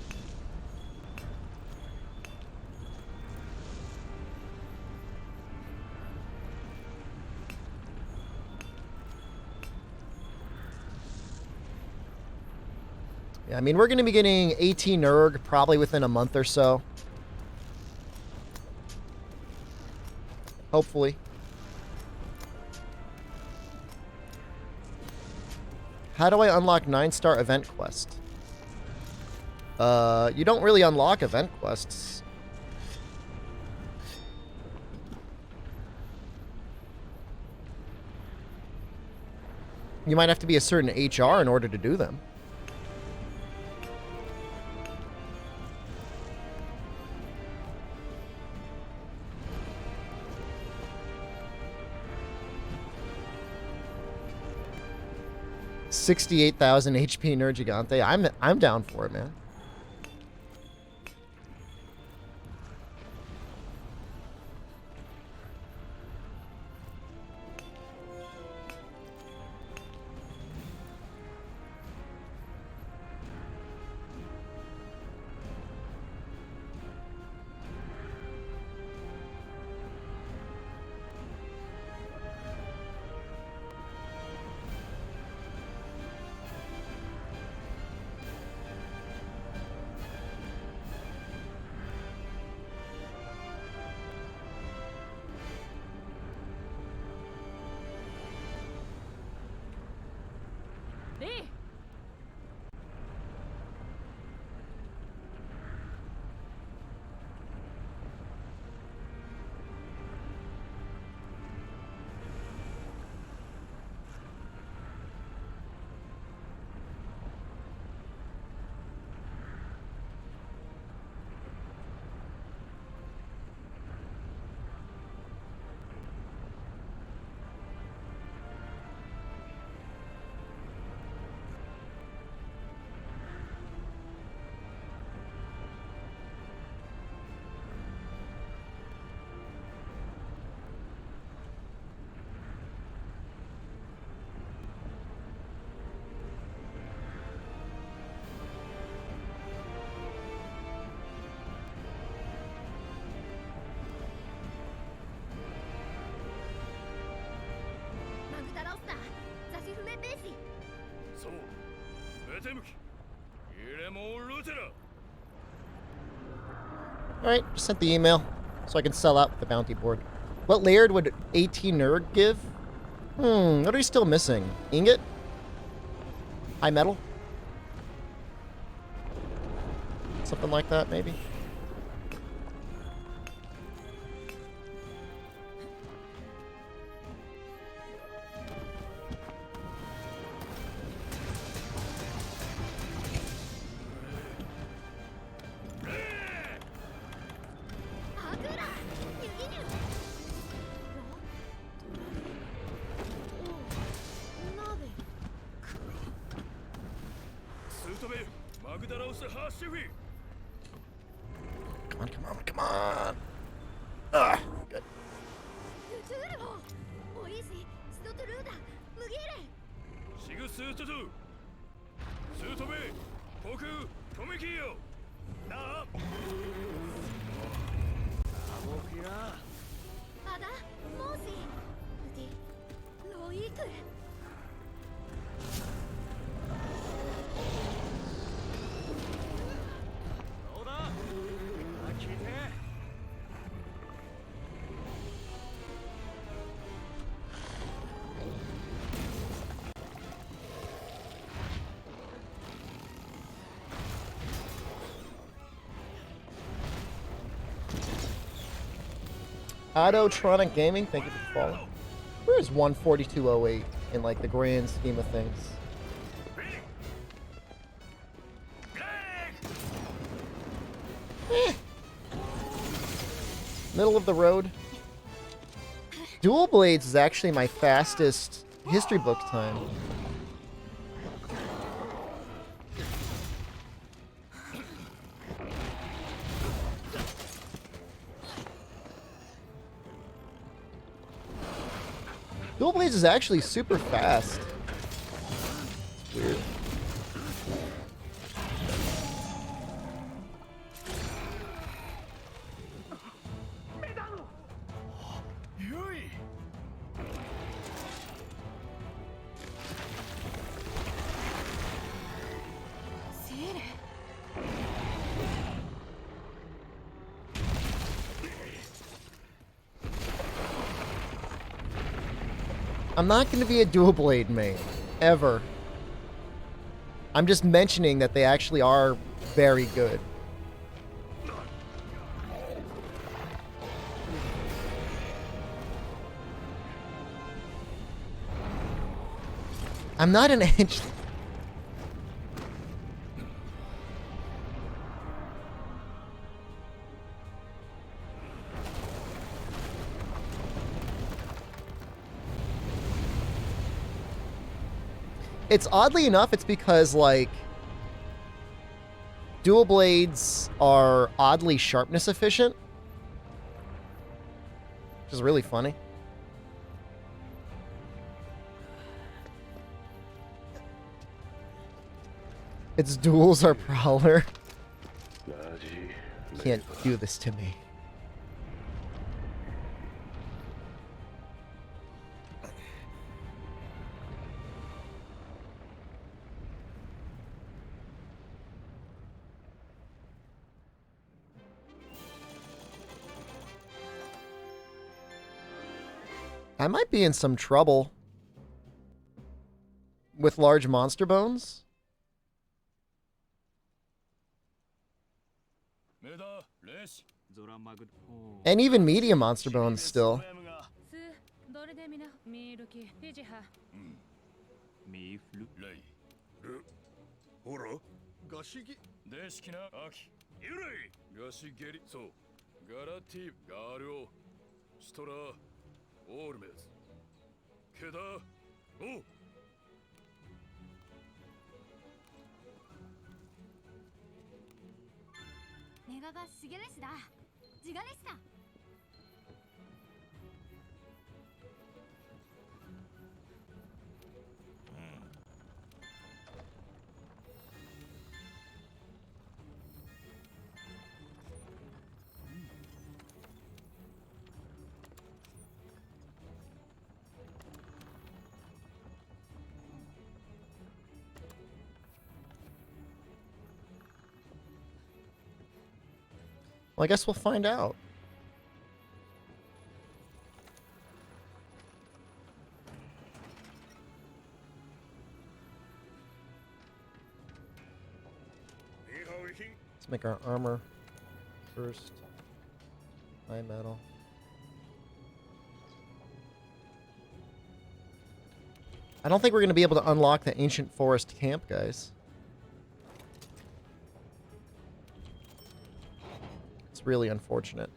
Yeah, I mean, we're going to be getting AT Nurg probably within a month or so. Hopefully. How do I unlock 9-star event quest? You don't really unlock event quests. You might have to be a certain HR in order to do them. $68,000 HP Nergigante. I'm down for it, man. Hey! Alright, just sent the email so I can sell out the bounty board. What layered would 18 Nerg give? What are we still missing? Ingot? High metal? Something like that, maybe? Come on, come on. Ah, good. Autotronic Gaming, thank you for the follow. Where is 142.08 in like the grand scheme of things? Middle of the road. Dual Blades is actually my fastest history book time. Dual Blades is actually super fast. It's weird. I'm not going to be a dual blade main. Ever. I'm just mentioning that they actually are very good. I'm not an edge. It's oddly enough, it's because, like, dual blades are oddly sharpness efficient, which is really funny. Its duels are Prowler. Can't do this to me. I might be in some trouble with large monster bones. And even medium monster bones still. スどれでみなミールキフィジハミーフルレイルほらガシギデシキナアキユレイガシゲリソガラティガールオストラオールメズケダオネガがシゲレシだジガレシだ Well, I guess we'll find out. Let's make our armor first. High metal. I don't think we're going to be able to unlock the ancient forest camp, guys. It's really unfortunate.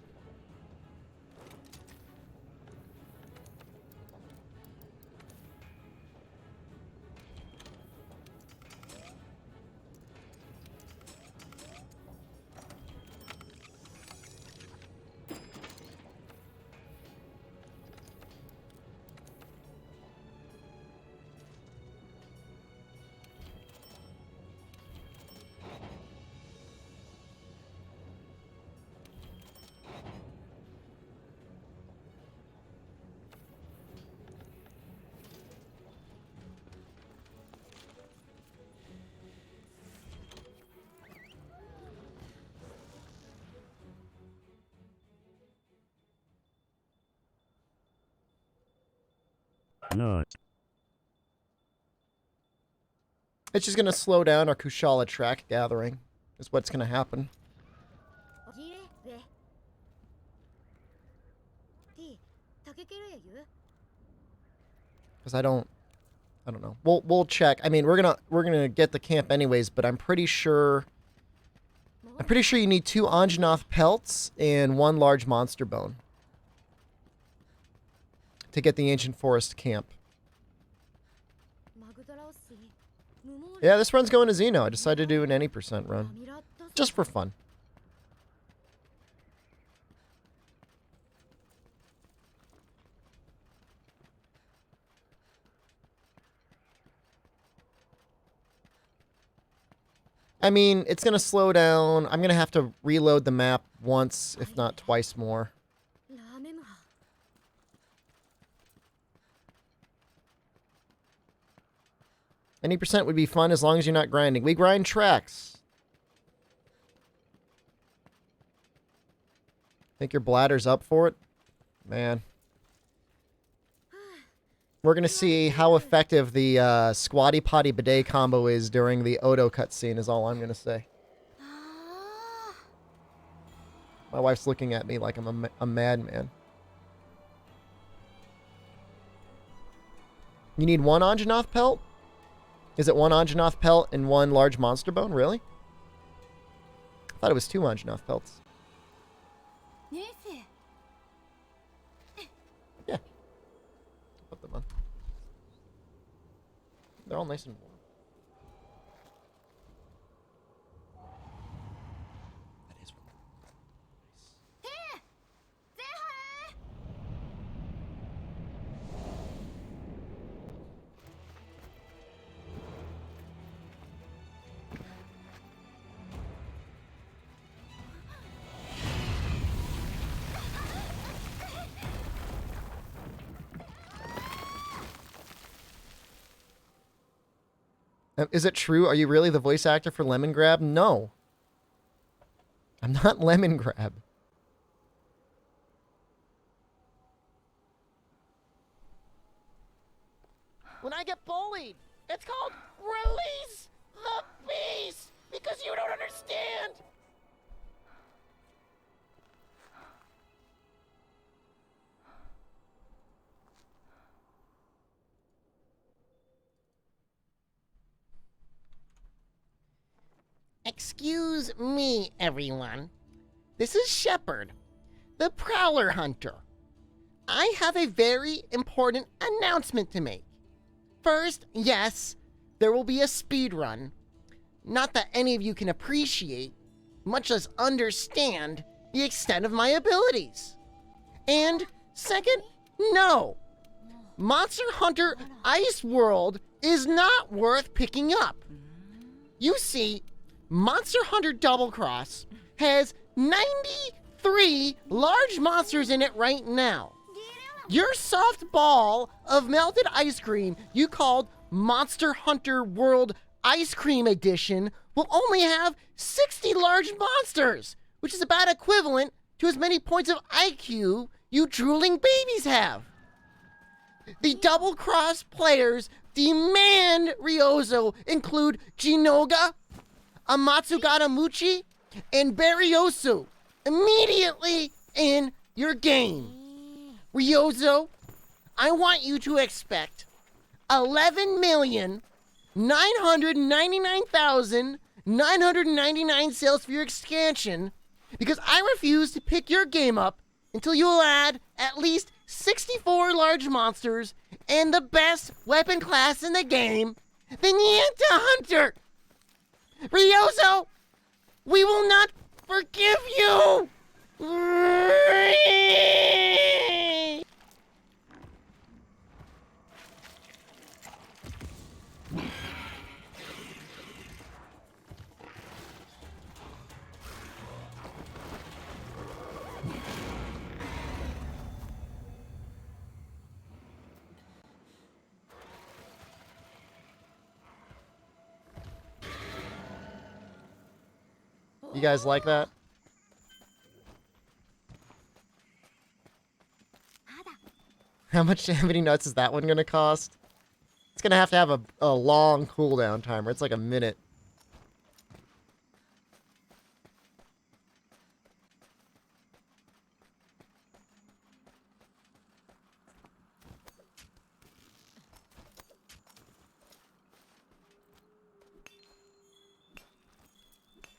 Not. It's just going to slow down our Kushala track gathering, is what's going to happen. Because I don't know. We'll check. I mean, we're gonna get the camp anyways, but I'm pretty sure you need 2 Anjanath pelts and 1 large monster bone to get the ancient forest camp. Yeah, this run's going to Xeno. I decided to do an any % run. Just for fun. I mean, it's going to slow down. I'm going to have to reload the map once, if not twice more. Any % would be fun as long as you're not grinding. We grind tracks. Think your bladder's up for it? Man. We're going to see how effective the Squatty Potty Bidet combo is during the Odo cutscene is all I'm going to say. My wife's looking at me like I'm a madman. You need one Anjanath pelt? Is it one Anjanath pelt and one large monster bone? Really? I thought it was two Anjanath pelts. Yeah. Put them on. They're all nice and warm. That is really nice. Is it true? Are you really the voice actor for Lemon Grab? No. I'm not Lemon Grab. When I get bullied, it's called release the beast because you don't understand. Excuse me, everyone. This is Shepard, the Prowler Hunter. I have a very important announcement to make. First, yes, there will be a speedrun. Not that any of you can appreciate, much less understand, the extent of my abilities. And second, no. Monster Hunter Ice World is not worth picking up. You see, Monster Hunter Double Cross has 93 large monsters in it right now. Your soft ball of melted ice cream you called Monster Hunter World Ice Cream Edition will only have 60 large monsters, which is about equivalent to as many points of IQ you drooling babies have. The Double Cross players demand Ryozo include Jinoga, Amatsugata Muchi, and Barriosu immediately in your game. Ryozo, I want you to expect 11,999,999 sales for your expansion because I refuse to pick your game up until you will add at least 64 large monsters and the best weapon class in the game, the Nienta Hunter. Ryozo, we will not forgive you! You guys like that? How many nuts is that one gonna cost? It's gonna have to have a long cooldown timer. It's like a minute.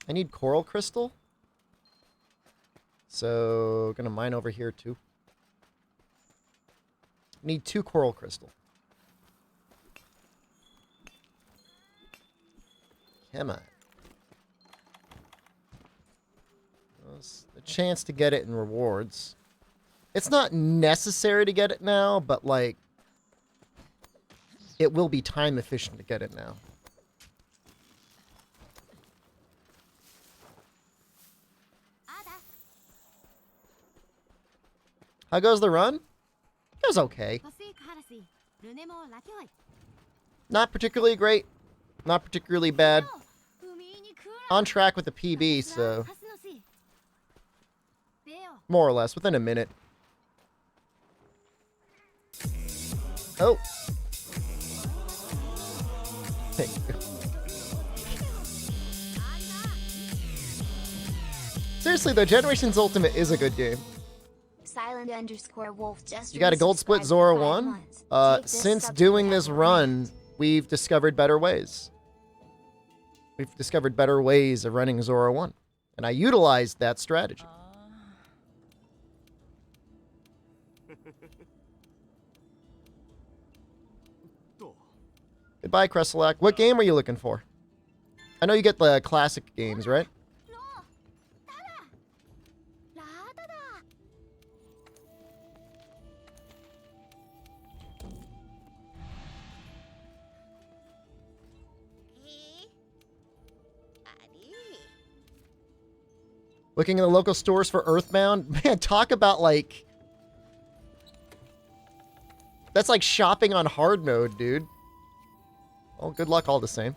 I need coral crystal. So, gonna mine over here too. Need 2 coral crystal. Come on. There's a chance to get it in rewards. It's not necessary to get it now, but like, it will be time efficient to get it now. How goes the run? It was okay. Not particularly great. Not particularly bad. On track with the PB, so... more or less, within a minute. Oh. Thank you. Seriously though, Generations Ultimate is a good game. Silent_Wolf just You got a gold split Zora 1? Since doing this run. run, we've discovered better ways. We've discovered better ways of running Zora 1. And I utilized that strategy. Goodbye, Kreselak. What game are you looking for? I know you get the classic games, right? Looking in the local stores for Earthbound? Man, talk about like... That's like shopping on hard mode, dude. Well, good luck all the same.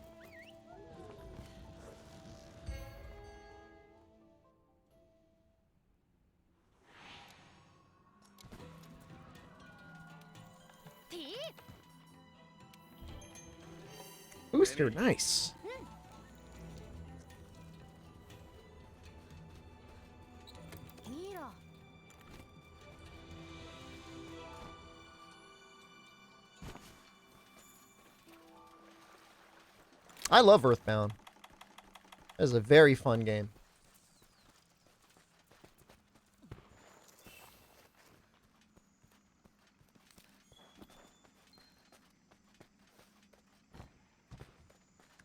Booster, nice. I love Earthbound. It is a very fun game.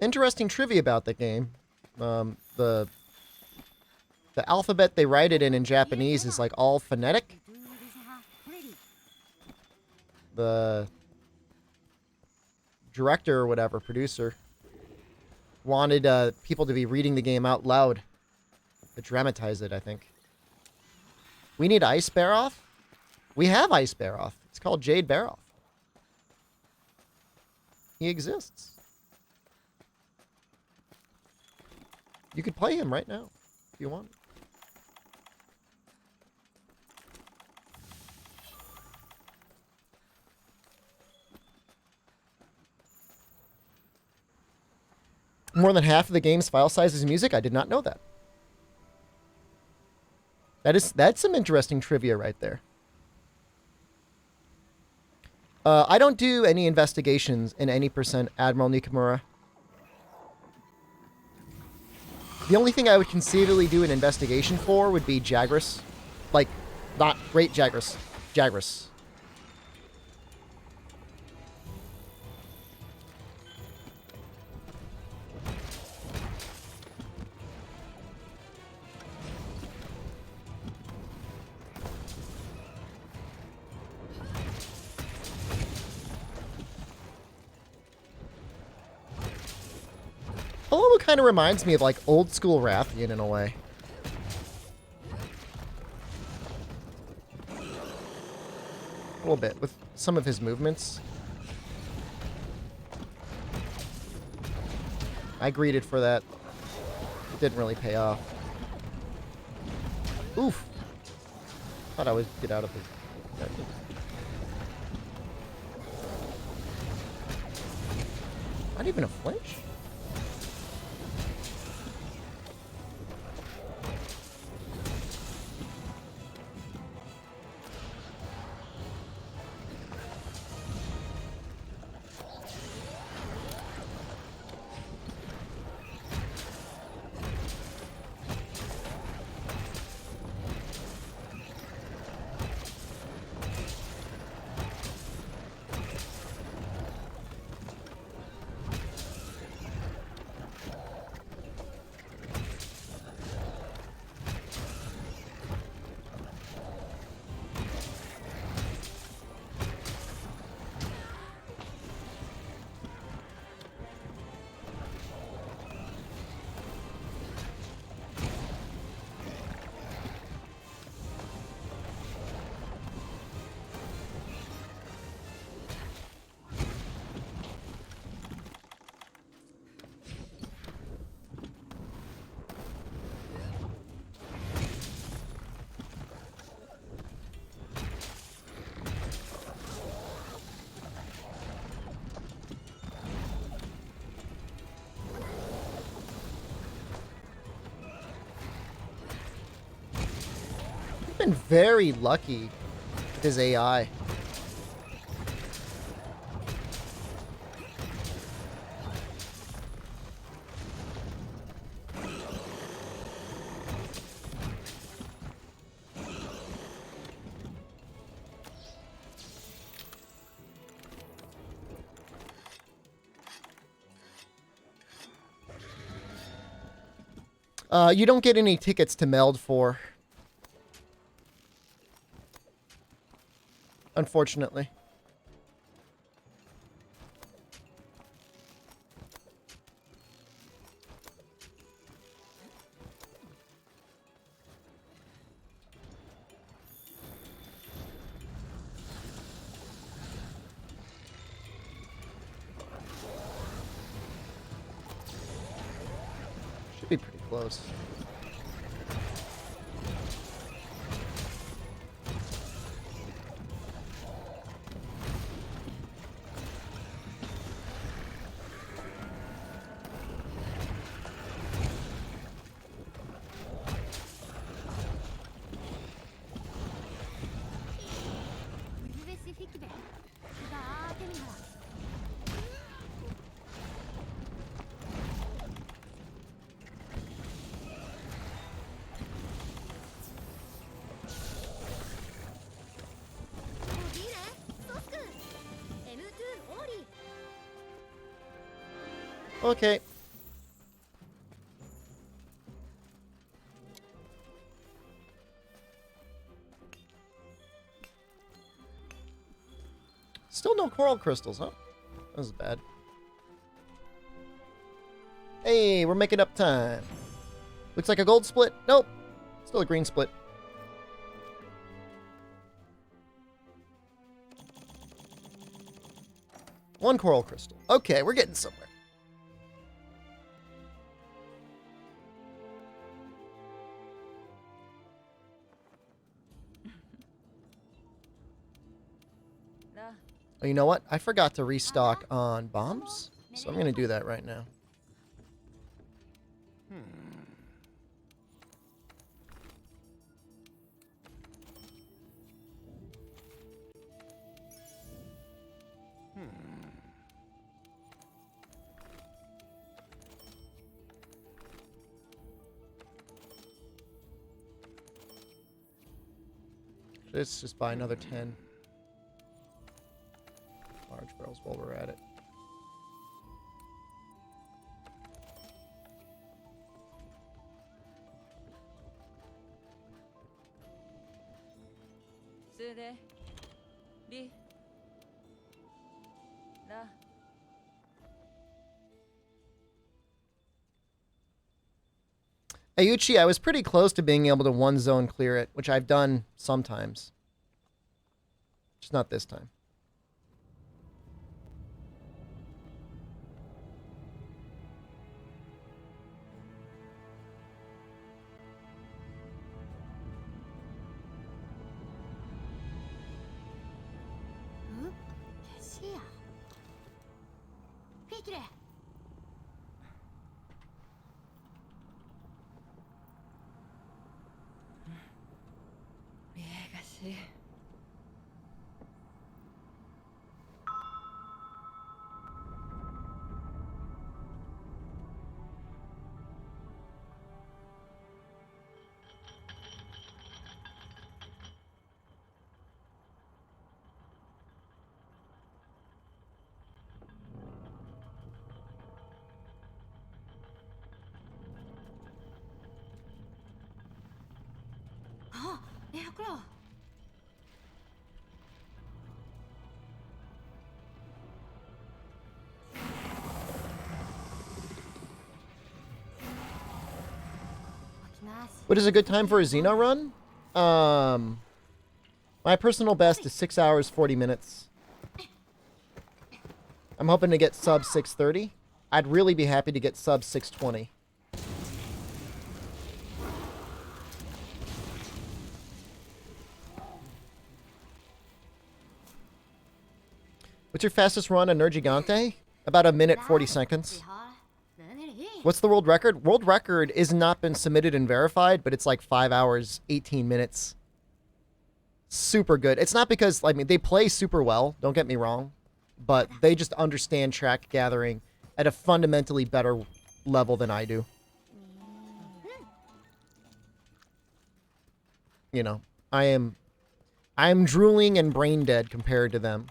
Interesting trivia about the game. The alphabet they write it in Japanese is like all phonetic. The director or whatever, producer, wanted people to be reading the game out loud to dramatize it, I think. We need Ice Baroth? We have Ice Baroth. It's called Jade Baroth. He exists. You could play him right now if you want. More than half of the game's file size is music? I did not know that. That's some interesting trivia right there. I don't do any investigations in any percent, Admiral Nikamura. The only thing I would conceivably do an investigation for would be Jagras. Like, not Great Jagras. Jagras. Paloma kind of reminds me of like old school Rathian in a way. A little bit with some of his movements. I greeted for that. It didn't really pay off. Oof. Thought I would get out of it. Not even a flinch? been very lucky with his AI. You don't get any tickets to meld for. Unfortunately. Should be pretty close. Okay. Still no coral crystals, huh? That was bad. Hey, we're making up time. Looks like a gold split. Nope. Still a green split. One coral crystal. Okay, we're getting somewhere. Oh, you know what? I forgot to restock on bombs, so I'm going to do that right now. Let's just buy another 10 large barrels while we're at it. Ayuchi, I was pretty close to being able to one zone clear it, which I've done sometimes. Just not this time. What is a good time for a Xeno run? My personal best is 6 hours, 40 minutes. I'm hoping to get sub 6:30. I'd really be happy to get sub 6:20. What's your fastest run on Nergigante? About 1 minute, 40 seconds. What's the world record? World record has not been submitted and verified, but it's like 5 hours, 18 minutes. super good. It's not because, I mean, they play super well, don't get me wrong, but they just understand track gathering at a fundamentally better level than I do. You know, I'm drooling and brain dead compared to them.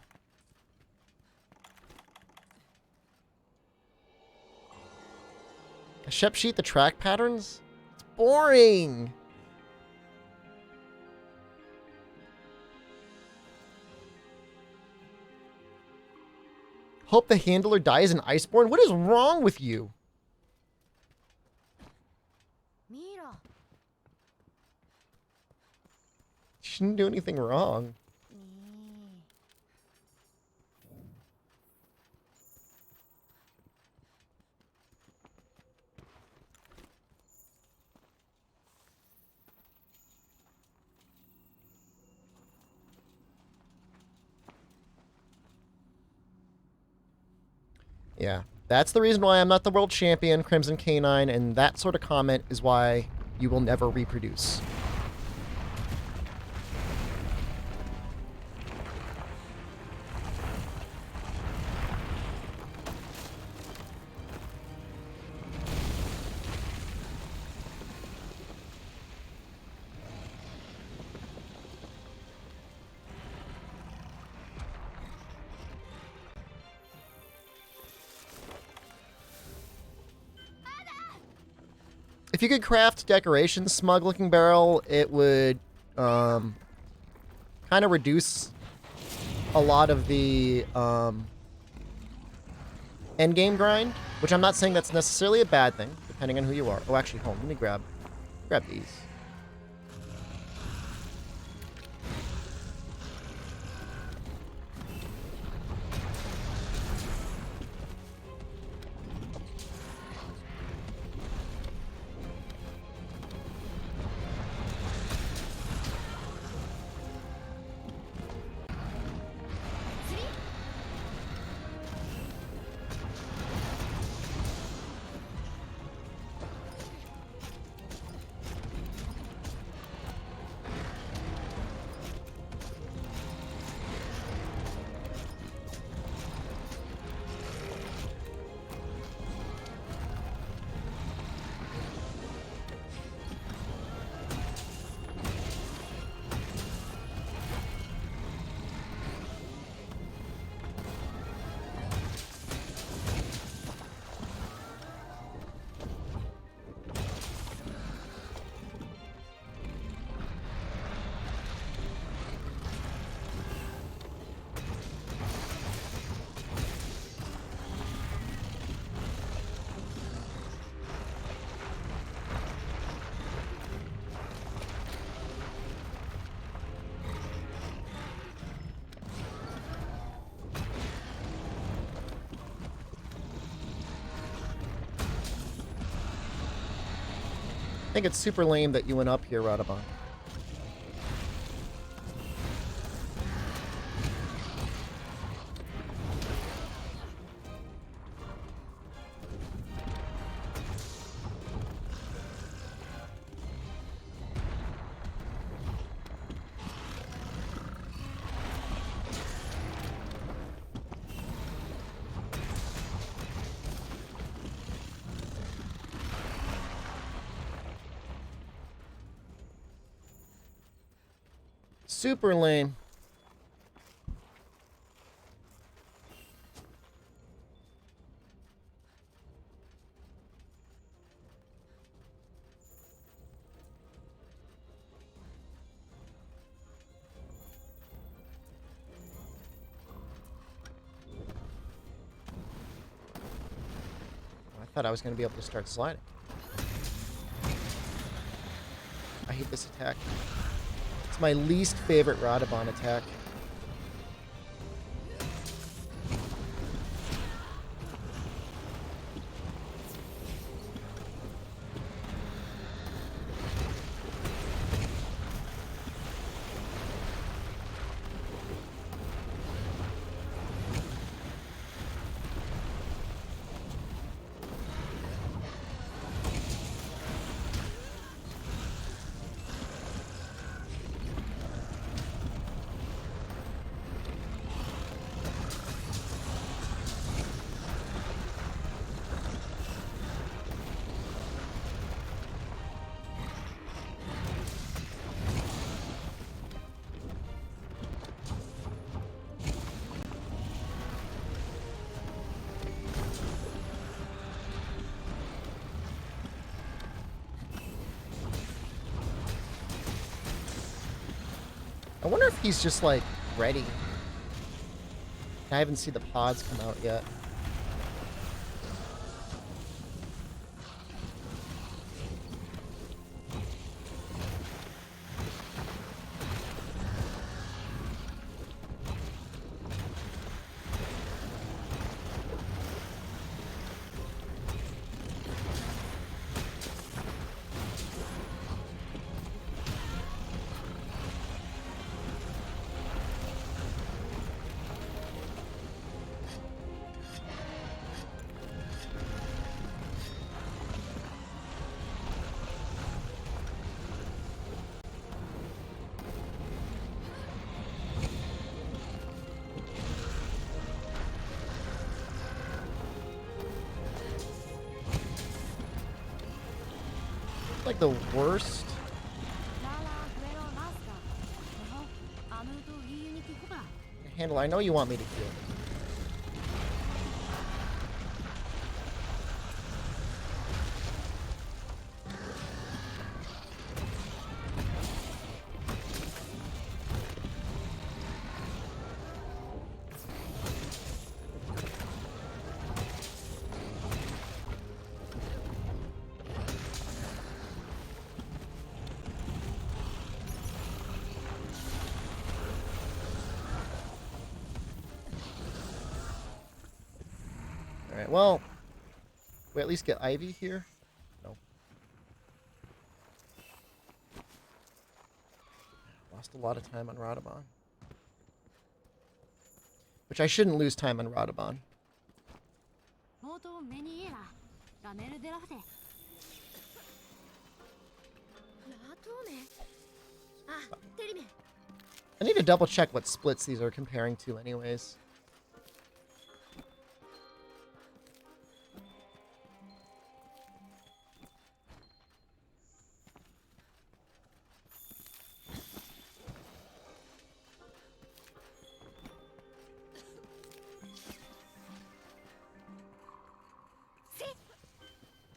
Shep sheet the track patterns? It's boring. Hope the handler dies in Iceborne? What is wrong with you? Mira. She didn't do anything wrong. Yeah, that's the reason why I'm not the world champion, Crimson Canine, and that sort of comment is why you will never reproduce. If you could craft decorations, smug looking barrel, it would kind of reduce a lot of the end game grind, which I'm not saying that's necessarily a bad thing, depending on who you are. Oh, actually, hold on, let me grab these. I think it's super lame that you went up here, Radabon. Super lame. I thought I was going to be able to start sliding. I hate this attack. It's my least favorite Radabon attack. I wonder if he's just like ready. I haven't seen the pods come out yet. Like the worst. Handle, I know you want me to kill. Alright, well, we at least get Ivy here? No. Lost a lot of time on Radabon. Which I shouldn't lose time on Radabon. I need to double check what splits these are comparing to anyways.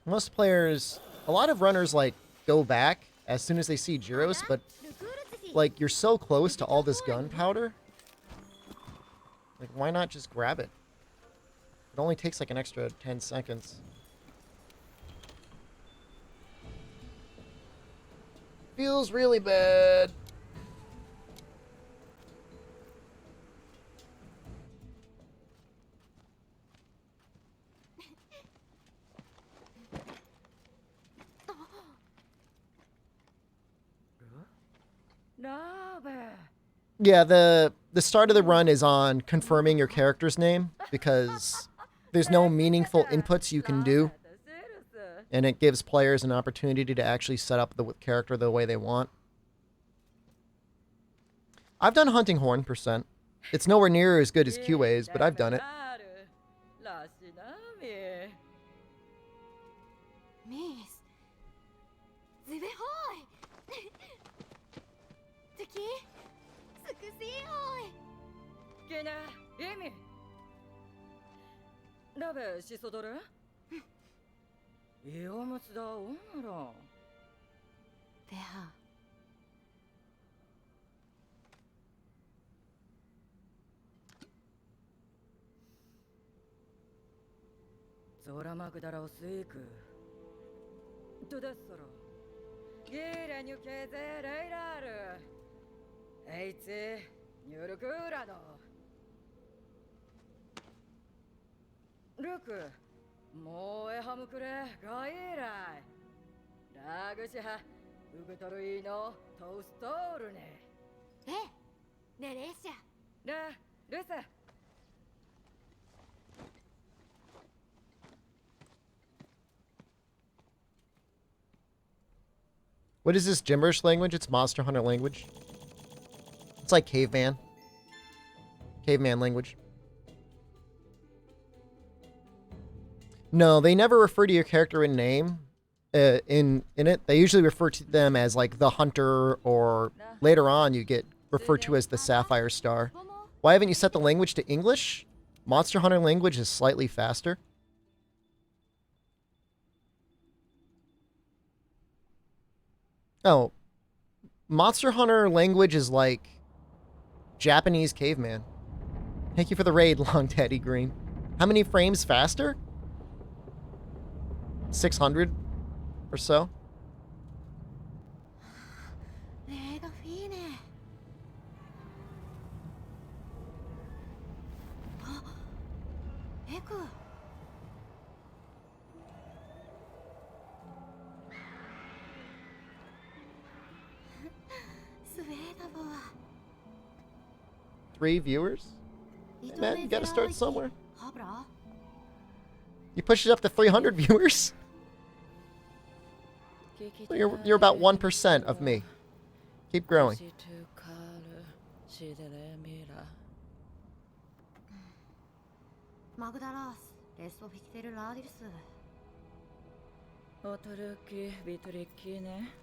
Most players, a lot of runners like go back as soon as they see Gyros, but like you're so close to all this gunpowder. Like why not just grab it? It only takes like an extra 10 seconds. Feels really bad. Yeah, the start of the run is on confirming your character's name because there's no meaningful inputs you can do. And it gives players an opportunity to actually set up the character the way they want. I've done Hunting Horn %. It's nowhere near as good as QA's, but I've done it. What is this gibberish language? It's Monster Hunter language. It's like caveman. Caveman language. No, they never refer to your character in name in it. They usually refer to them as like the hunter, or later on you get referred to as the Sapphire Star. Why haven't you set the language to English? Monster Hunter language is slightly faster. Oh, Monster Hunter language is like Japanese caveman. Thank you for the raid, Long Daddy Green. How many frames faster? 600 or so. レードフィーネ。あ、エク。スウェーダボア。 3 viewers? Man, you gotta start somewhere. ハブラ。 You pushed it up to 300 viewers? You're about 1% of me. Keep growing. マグダラース、レストフィクテルラーディルス。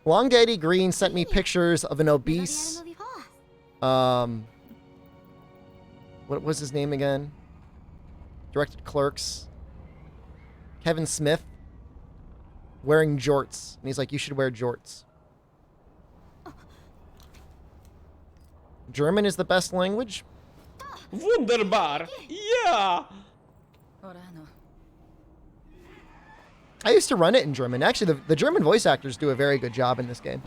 Long Daddy Green sent me pictures of an obese, what was his name again? Directed Clerks. Kevin Smith. Wearing jorts. And he's like, you should wear jorts. German is the best language? Wunderbar! Yeah! I used to run it in German. Actually, the German voice actors do a very good job in this game.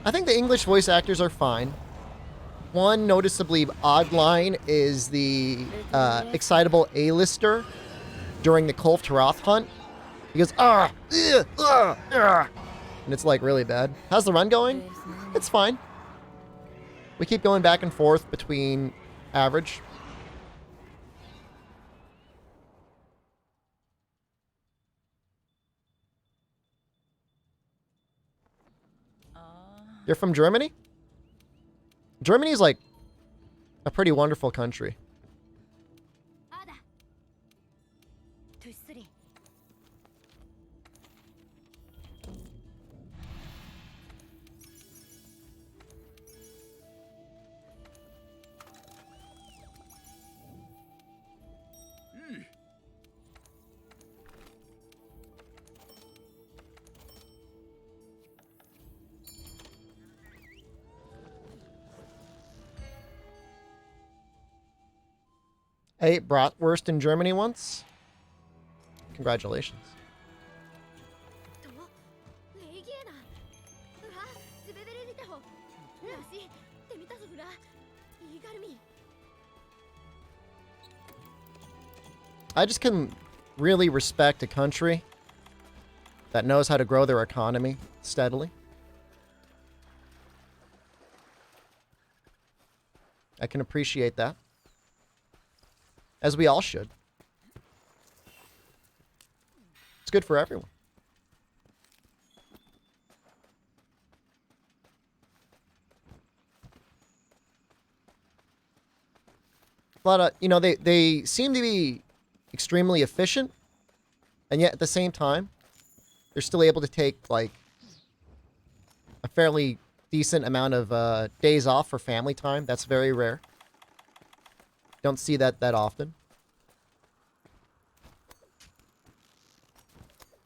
I think the English voice actors are fine. One noticeably odd line is the excitable A-lister during the Kulf Taroth hunt. He goes, and it's like really bad. How's the run going? It's fine. We keep going back and forth between average. You're from Germany? Germany's like a pretty wonderful country. I ate bratwurst in Germany once. Congratulations. I just can really respect a country that knows how to grow their economy steadily. I can appreciate that. As we all should. It's good for everyone. A lot of, you know, they seem to be extremely efficient, and yet at the same time, they're still able to take, like, a fairly decent amount of days off for family time. That's very rare. Don't see that often.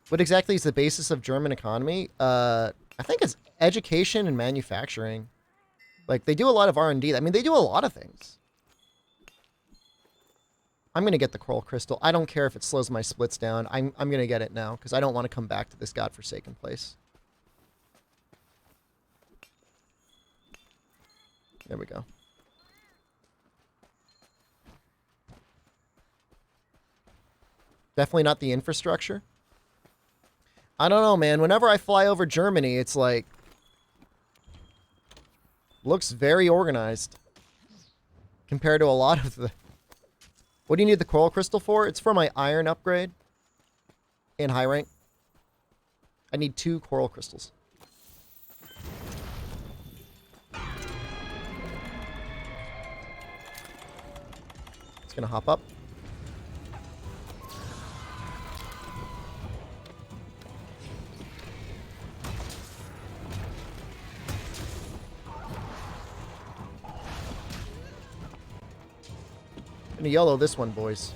What exactly is the basis of German economy? I think it's education and manufacturing. Like, they do a lot of R&D. I mean, they do a lot of things. I'm going to get the coral crystal. I don't care if it slows my splits down. I'm going to get it now, because I don't want to come back to this godforsaken place. There we go. Definitely not the infrastructure. I don't know, man. Whenever I fly over Germany, it's like... looks very organized. Compared to a lot of the... What do you need the coral crystal for? It's for my iron upgrade. In high rank. I need 2 coral crystals. It's gonna hop up. Gonna YOLO this one, boys.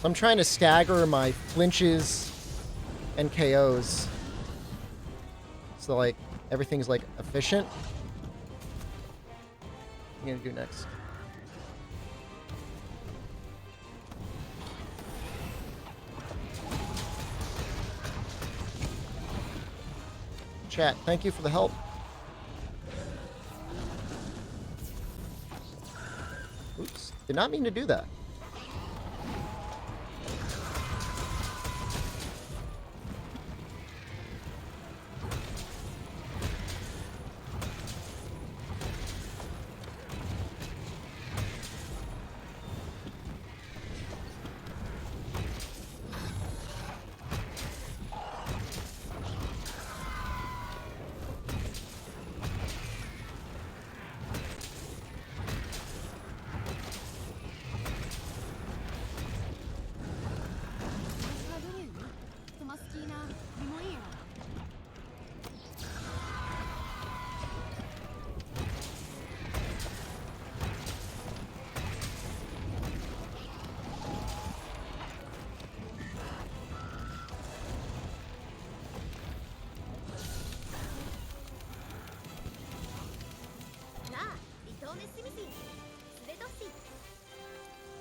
I'm trying to stagger my flinches and KOs. So, like, everything's, like, efficient. What are you gonna do next? Chat, thank you for the help. Oops, did not mean to do that.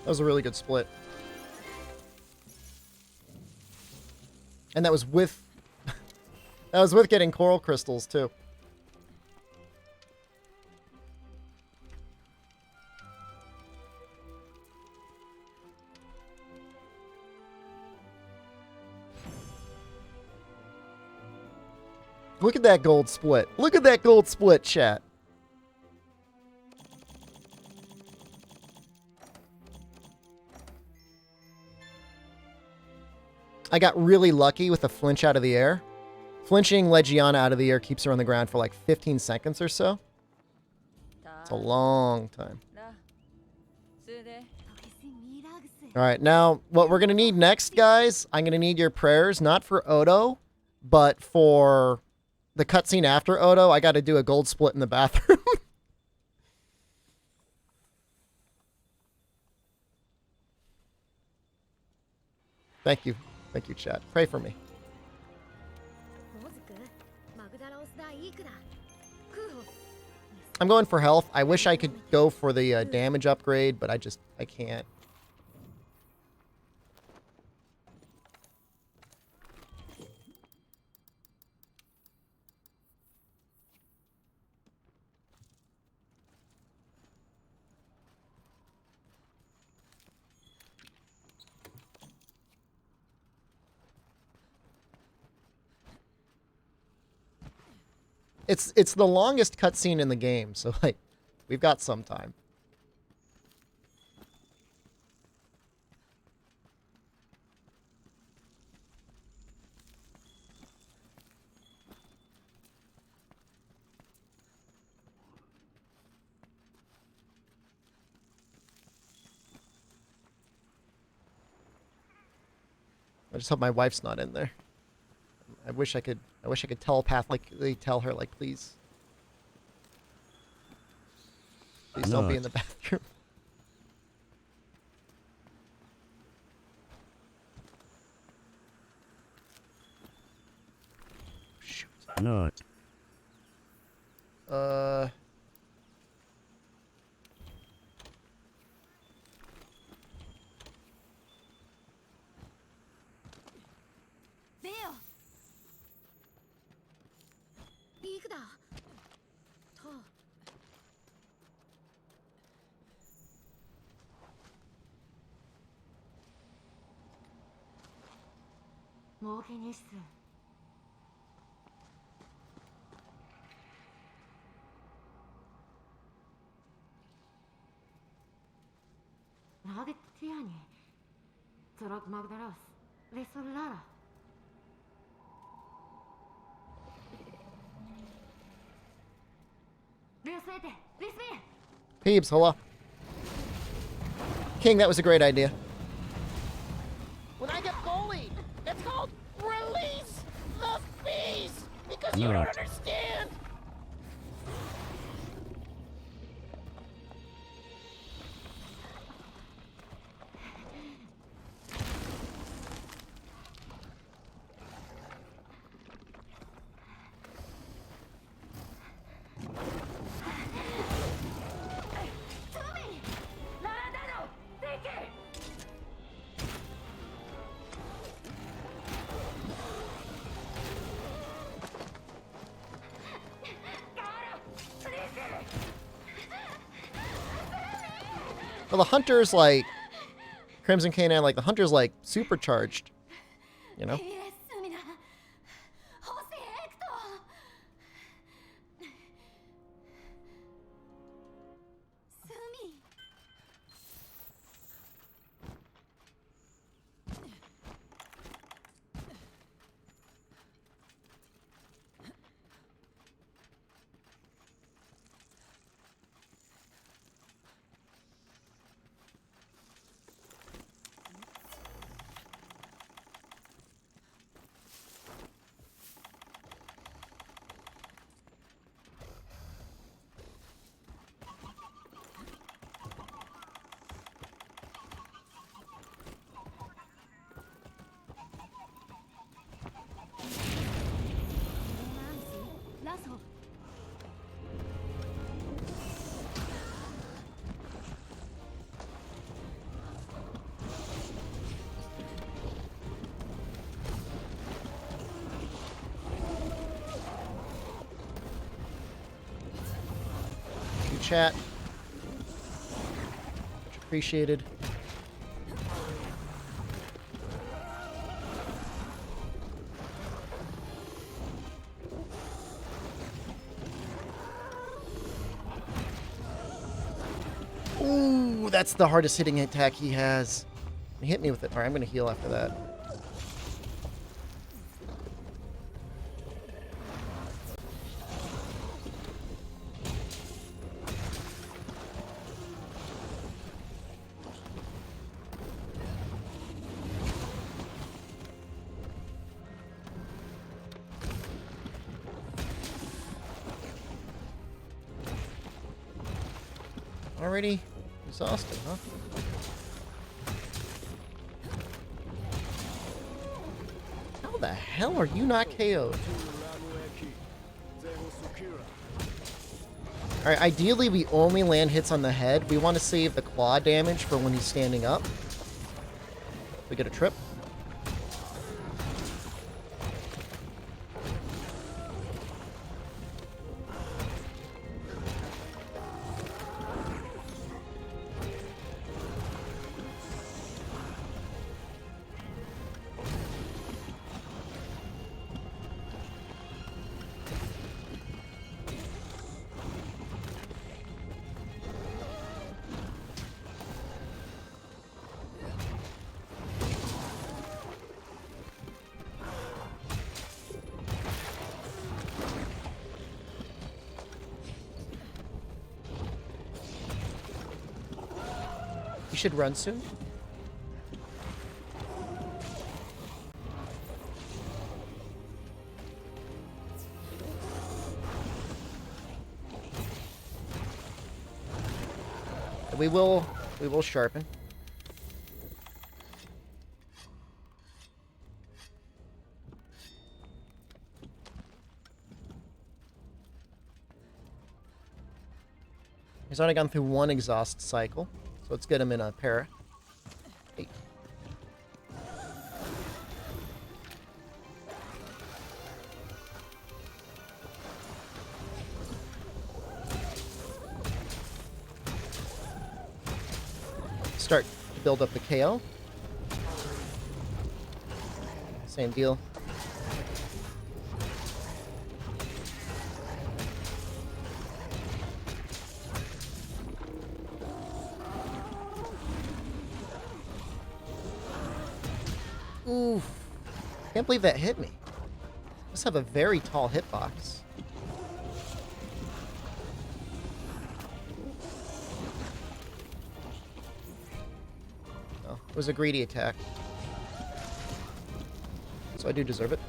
That was a really good split. And that was with that was with getting coral crystals too. Look at that gold split. Look at that gold split, chat. I got really lucky with a flinch out of the air. Flinching Legiana out of the air keeps her on the ground for like 15 seconds or so. It's a long time. Alright, now what we're going to need next, guys, I'm going to need your prayers, not for Odo, but for the cutscene after Odo. I got to do a gold split in the bathroom. Thank you. Thank you, chat. Pray for me. I'm going for health. I wish I could go for the damage upgrade, but I can't. It's the longest cutscene in the game, so like we've got some time. I just hope my wife's not in there. I wish I could telepathically tell her, like, please don't be in the bathroom. Shoot. Not.レオリークだと儲けにっす나게 티아니 저럭 magdaros 레솔라라 레스웨테 레스웨 Peebs, hello. King, that was a great idea. When I get bullied, it's called release the beast! Because you don't Not. understand! Well, the hunter's like Crimson Canine, like the hunter's like supercharged. You know? イエスミナホセエクトスミ ラソ You chat. Much appreciated. Ooh, that's the hardest hitting attack he has. He hit me with it. Alright, I'm gonna heal after that. Already exhausted, huh? How the hell are you not KO'd? Alright, ideally we only land hits on the head. We want to save the claw damage for when he's standing up. We get a trip. You should run soon. We will sharpen. He's already gone through one exhaust cycle, so let's get him in a para. Hey. Start to build up the KO. Same deal. Oof. Can't believe that hit me. Must have a very tall hitbox. Oh, it was a greedy attack. So I do deserve it.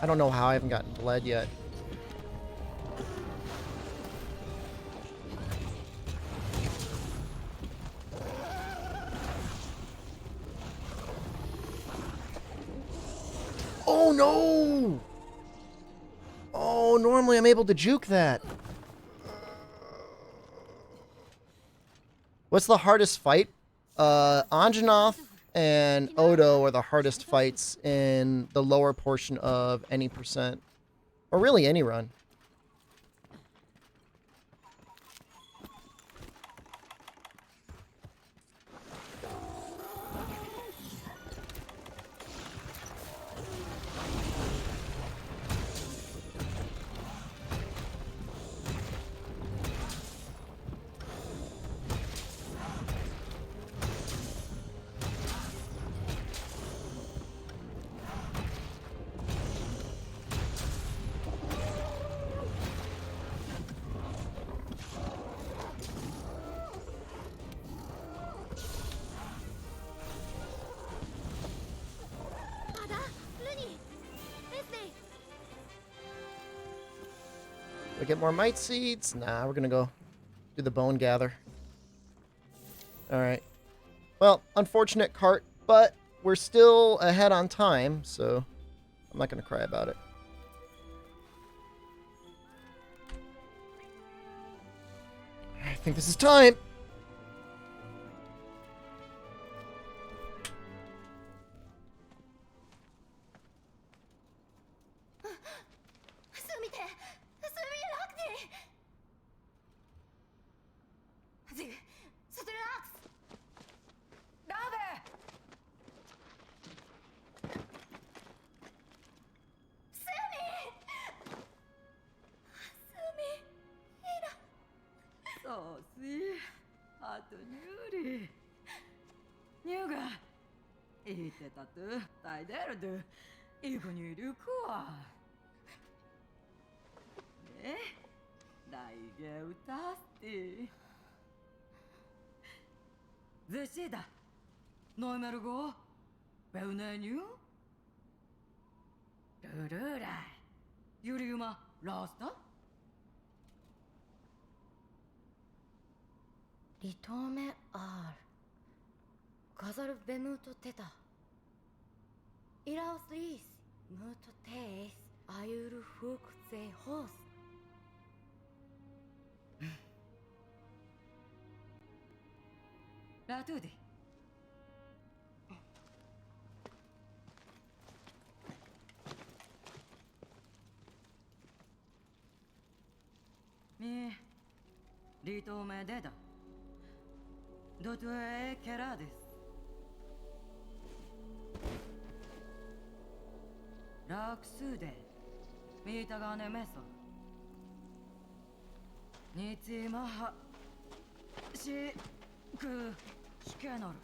I don't know how I haven't gotten bled yet. Oh no! Oh, normally I'm able to juke that. What's the hardest fight? Anjanath and Odo are the hardest fights in the lower portion of any percent. Or really any run. Do I get more might seeds? Nah, we're gonna go do the bone gather. Alright. Well, unfortunate cart, but we're still ahead on time, so I'm not gonna cry about it. I think this is time. Ritome R. Gazar Bemuto Teta. Iraus Lis. Muto Tes. Ayuru Fuk Ze Hos. Latudi. Mi. Ritome Deda. Dotue Kerades. Raksude. Mitagane Meso. Nitsimaha. Shi. Ku. Shikenor.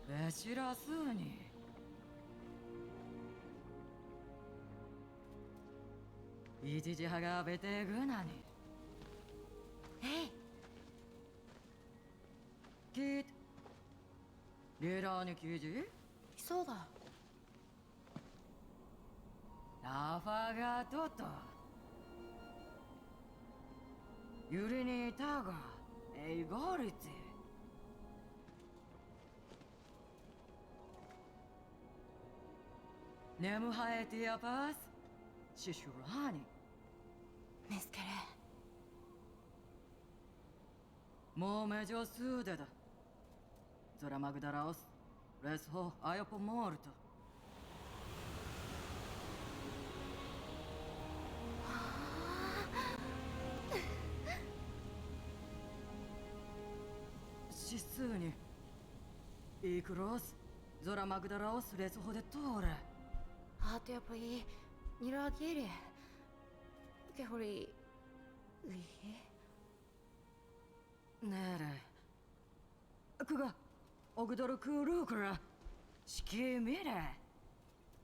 Beshirasuni. Ichijihaga bete gunani. Hey. Kit. Lira ni kiji? So da. Rafa ga toto. Yuri ni taga. Eigoritsu. نمهايتي باس ششوراني مسكرة مو مجو سودة زورا ماغداراوس رس هو ايوبو مورتو شسوني إيكروس زورا ماغداراوس رس هو دتورة هاتو يا بي نيراغيري كهوري ويه نارا كوغا اوغدورو كوروكرا شكي ميرا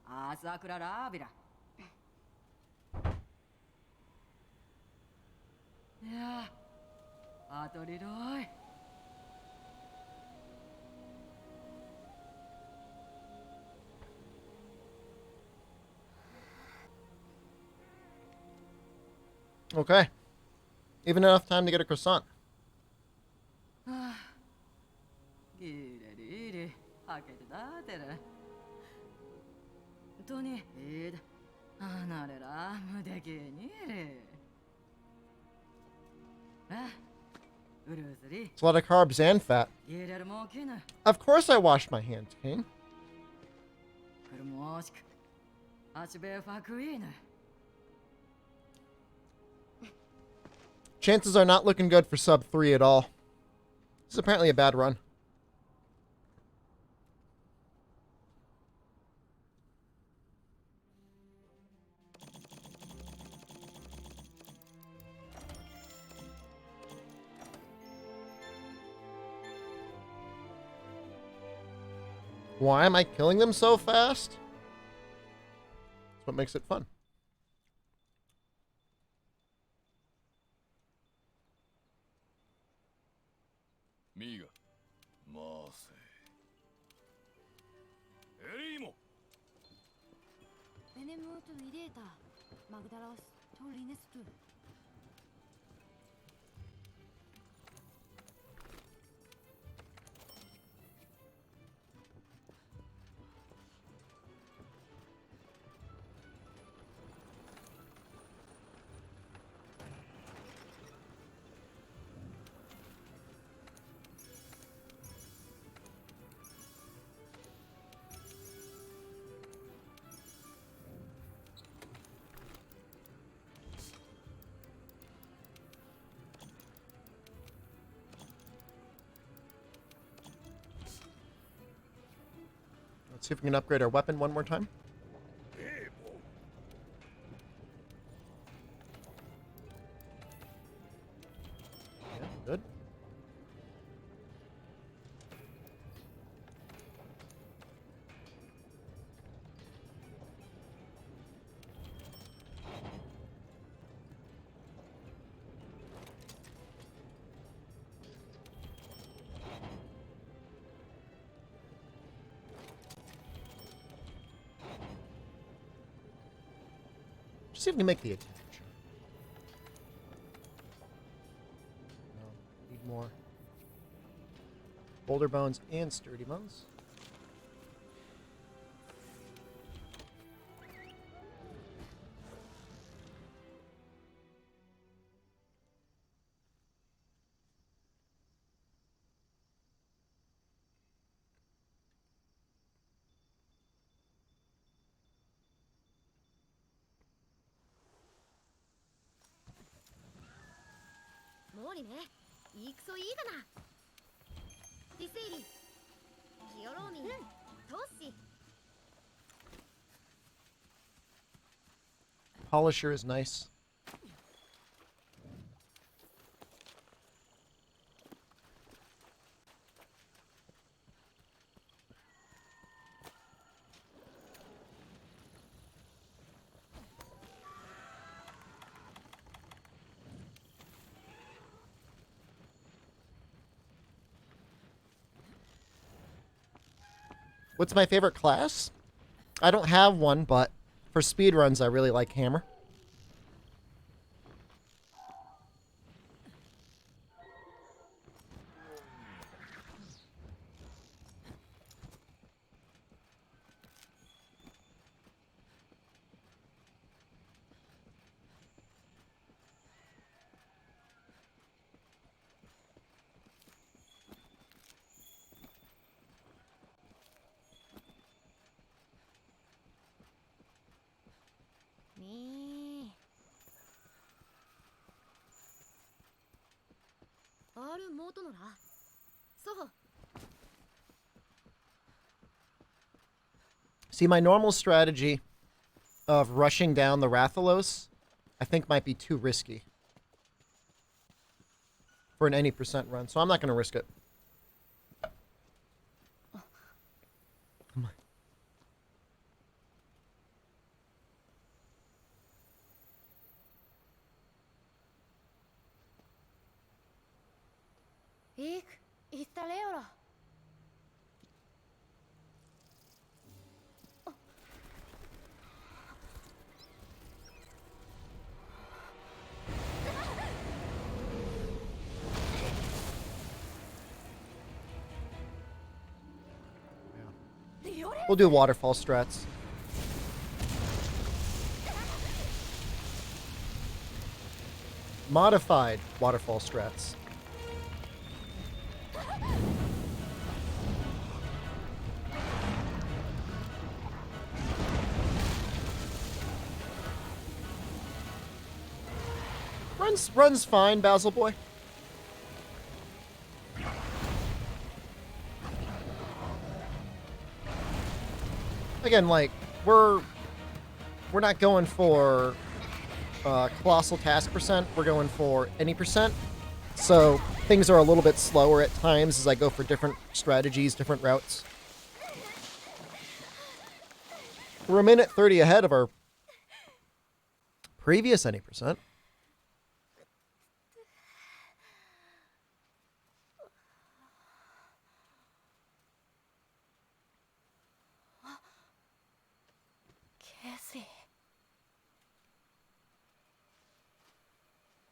اساكرا رابيرا يا اتوريروي Okay. Even enough time to get a croissant. ギレリリ開けてだってるとにいいだあなれら無でけにれあうるずり It's a lot of carbs and fat. ギレるもきぬ Of course I washed my hands, Kane. くるもしく足べファクイーヌ Chances are not looking good for sub 3 at all. This is apparently a bad run. Why am I killing them so fast? That's what makes it fun. Miga, Marse. Erimo! エネムートイレータマグダラオストリネストゥ Let's see if we can upgrade our weapon one more time. Yeah, good. See if we can make the attach. No, need more. Boulder bones and sturdy bones. Polisher is nice. What's my favorite class? I don't have one, but for speedruns, I really like Hammer. ことならそう See, my normal strategy of rushing down the Rathalos, I think might be too risky for an any percent run, so I'm not going to risk it. Come on. いく言ったれよら We'll do waterfall strats. Modified waterfall strats. Runs fine, Basil Boy. Again, like, we're not going for Colossal Task percent. We're going for any percent. So things are a little bit slower at times as I go for different strategies, different routes. We're a minute 30 ahead of our previous any percent.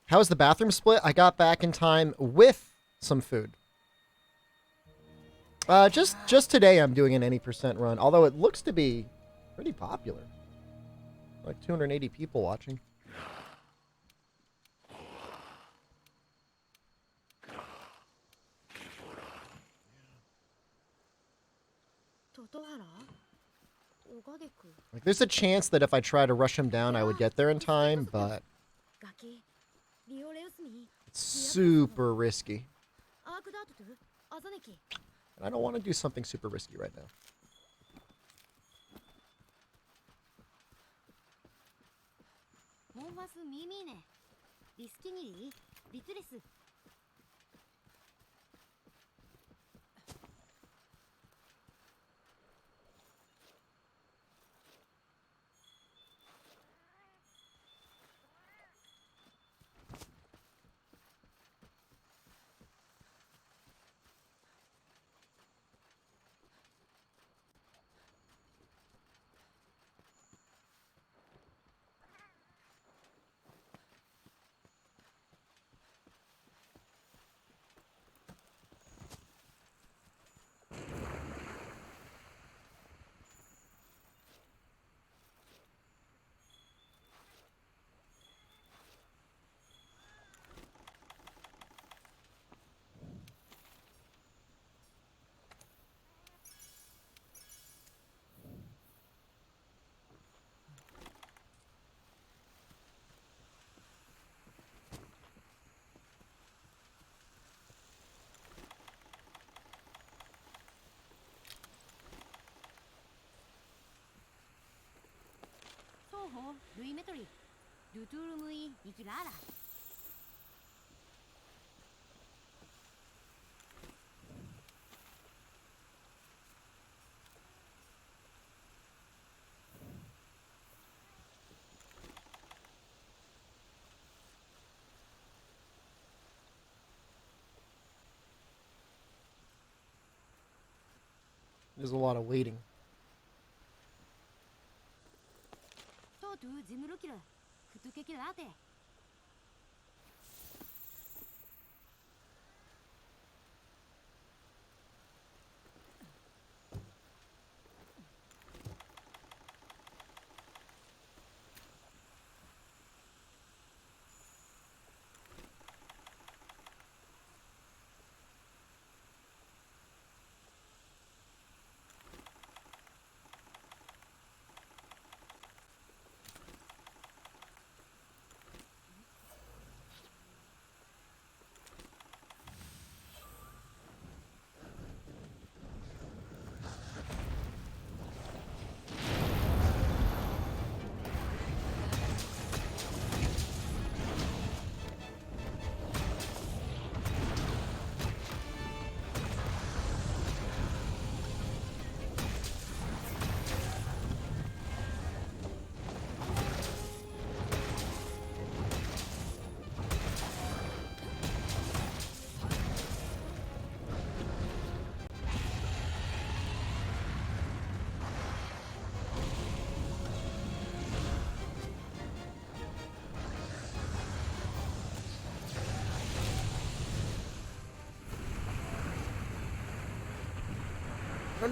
How's the bathroom split? I got back in time with some food. Just today I'm doing an any percent run, although it looks to be pretty popular. Like 280 people watching. Like, there's a chance that if I try to rush him down, I would get there in time, but it's super risky. And I don't want to do something super risky right now. There's a lot of waiting.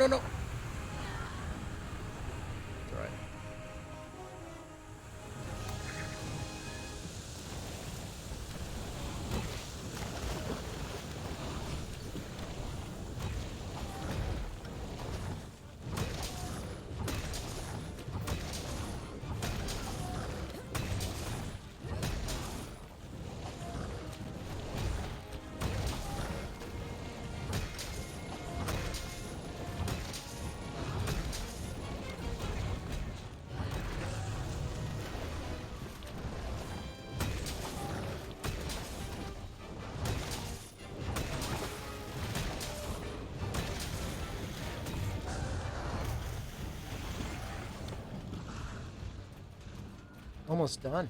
no, no. That's all right. Almost done.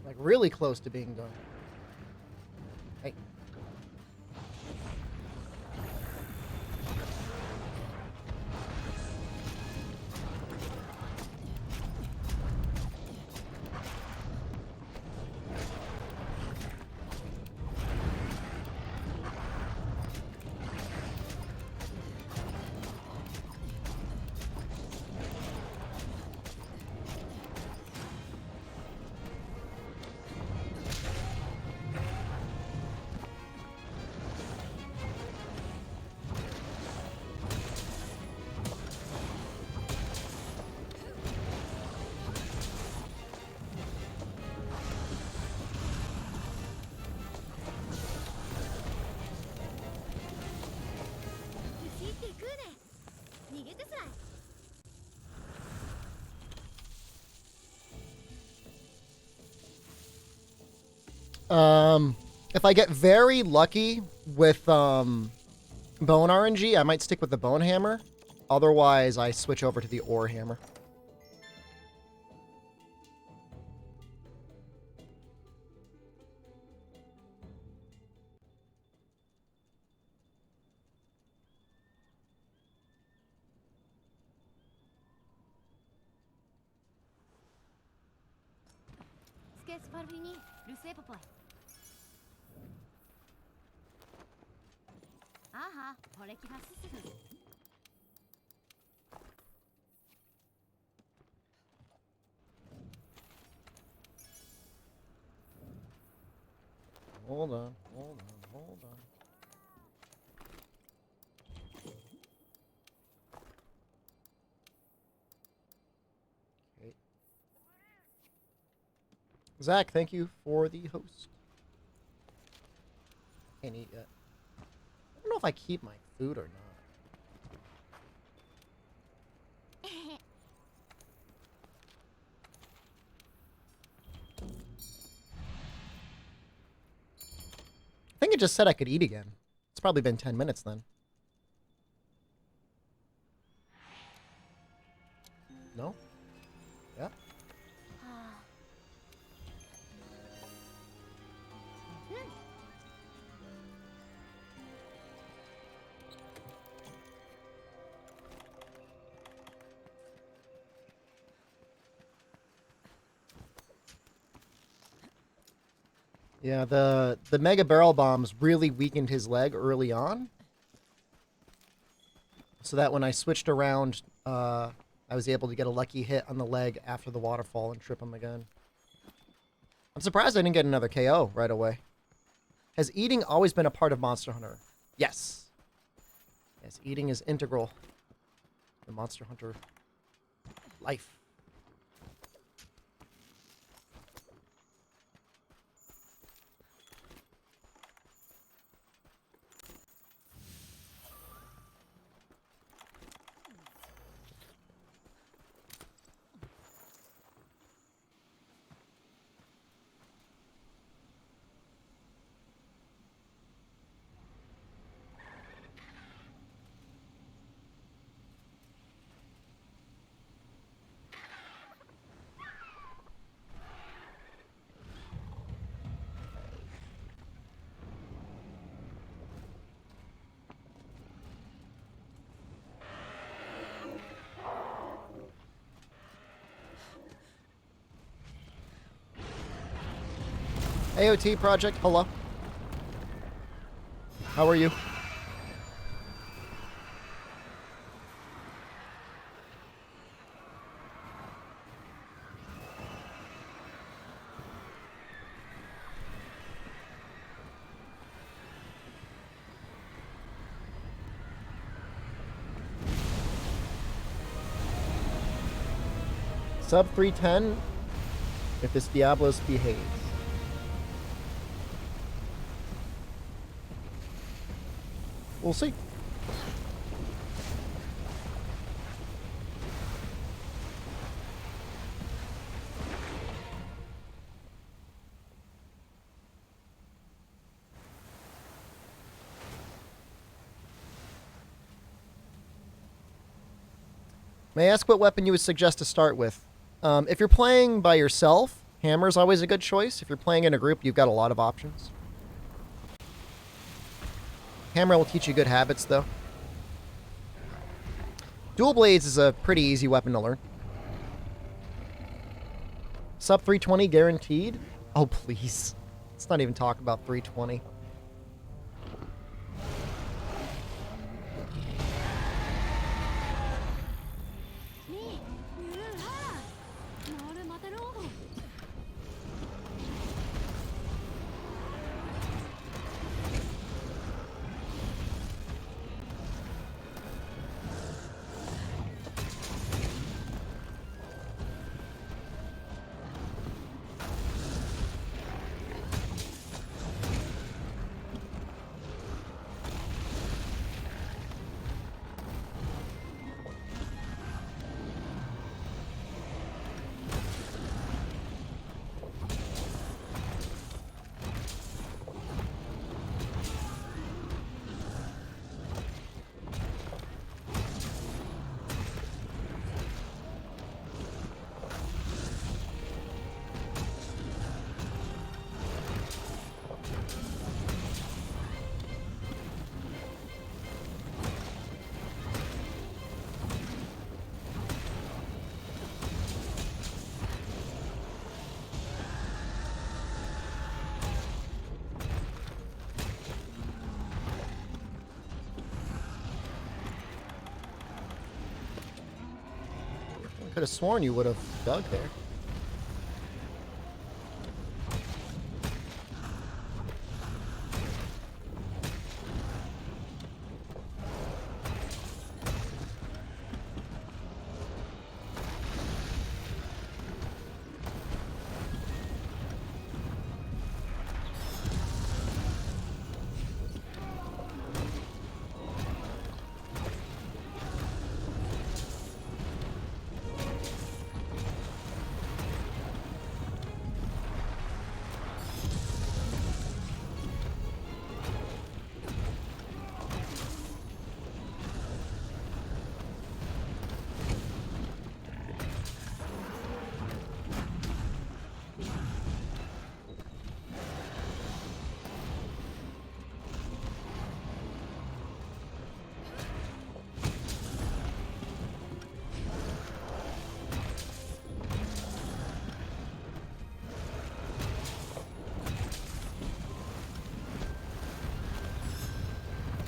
Like really close to being done. Hey. If I get very lucky with bone RNG, I might stick with the bone hammer. Otherwise, I switch over to the ore hammer. Hold on, hold on, hold on. Okay. Zach, thank you for the host. Can't eat yet. I don't know if I keep my food or not. I think it just said I could eat again. It's probably been 10 minutes then. No? Yeah? Yeah, the Mega Barrel Bombs really weakened his leg early on. So that when I switched around, I was able to get a lucky hit on the leg after the waterfall and trip him again. I'm surprised I didn't get another KO right away. Has eating always been a part of Monster Hunter? Yes. Yes, eating is integral to Monster Hunter life. AOT Project, hello. How are you? Sub 310 if this Diablos behaves. We'll see. May I ask what weapon you would suggest to start with? If you're playing by yourself, hammer's always a good choice. If you're playing in a group, you've got a lot of options. Hammer will teach you good habits, though. Dual blades is a pretty easy weapon to learn. Sub 320 guaranteed? Oh, please. Let's not even talk about 320. Could have sworn you would have dug there.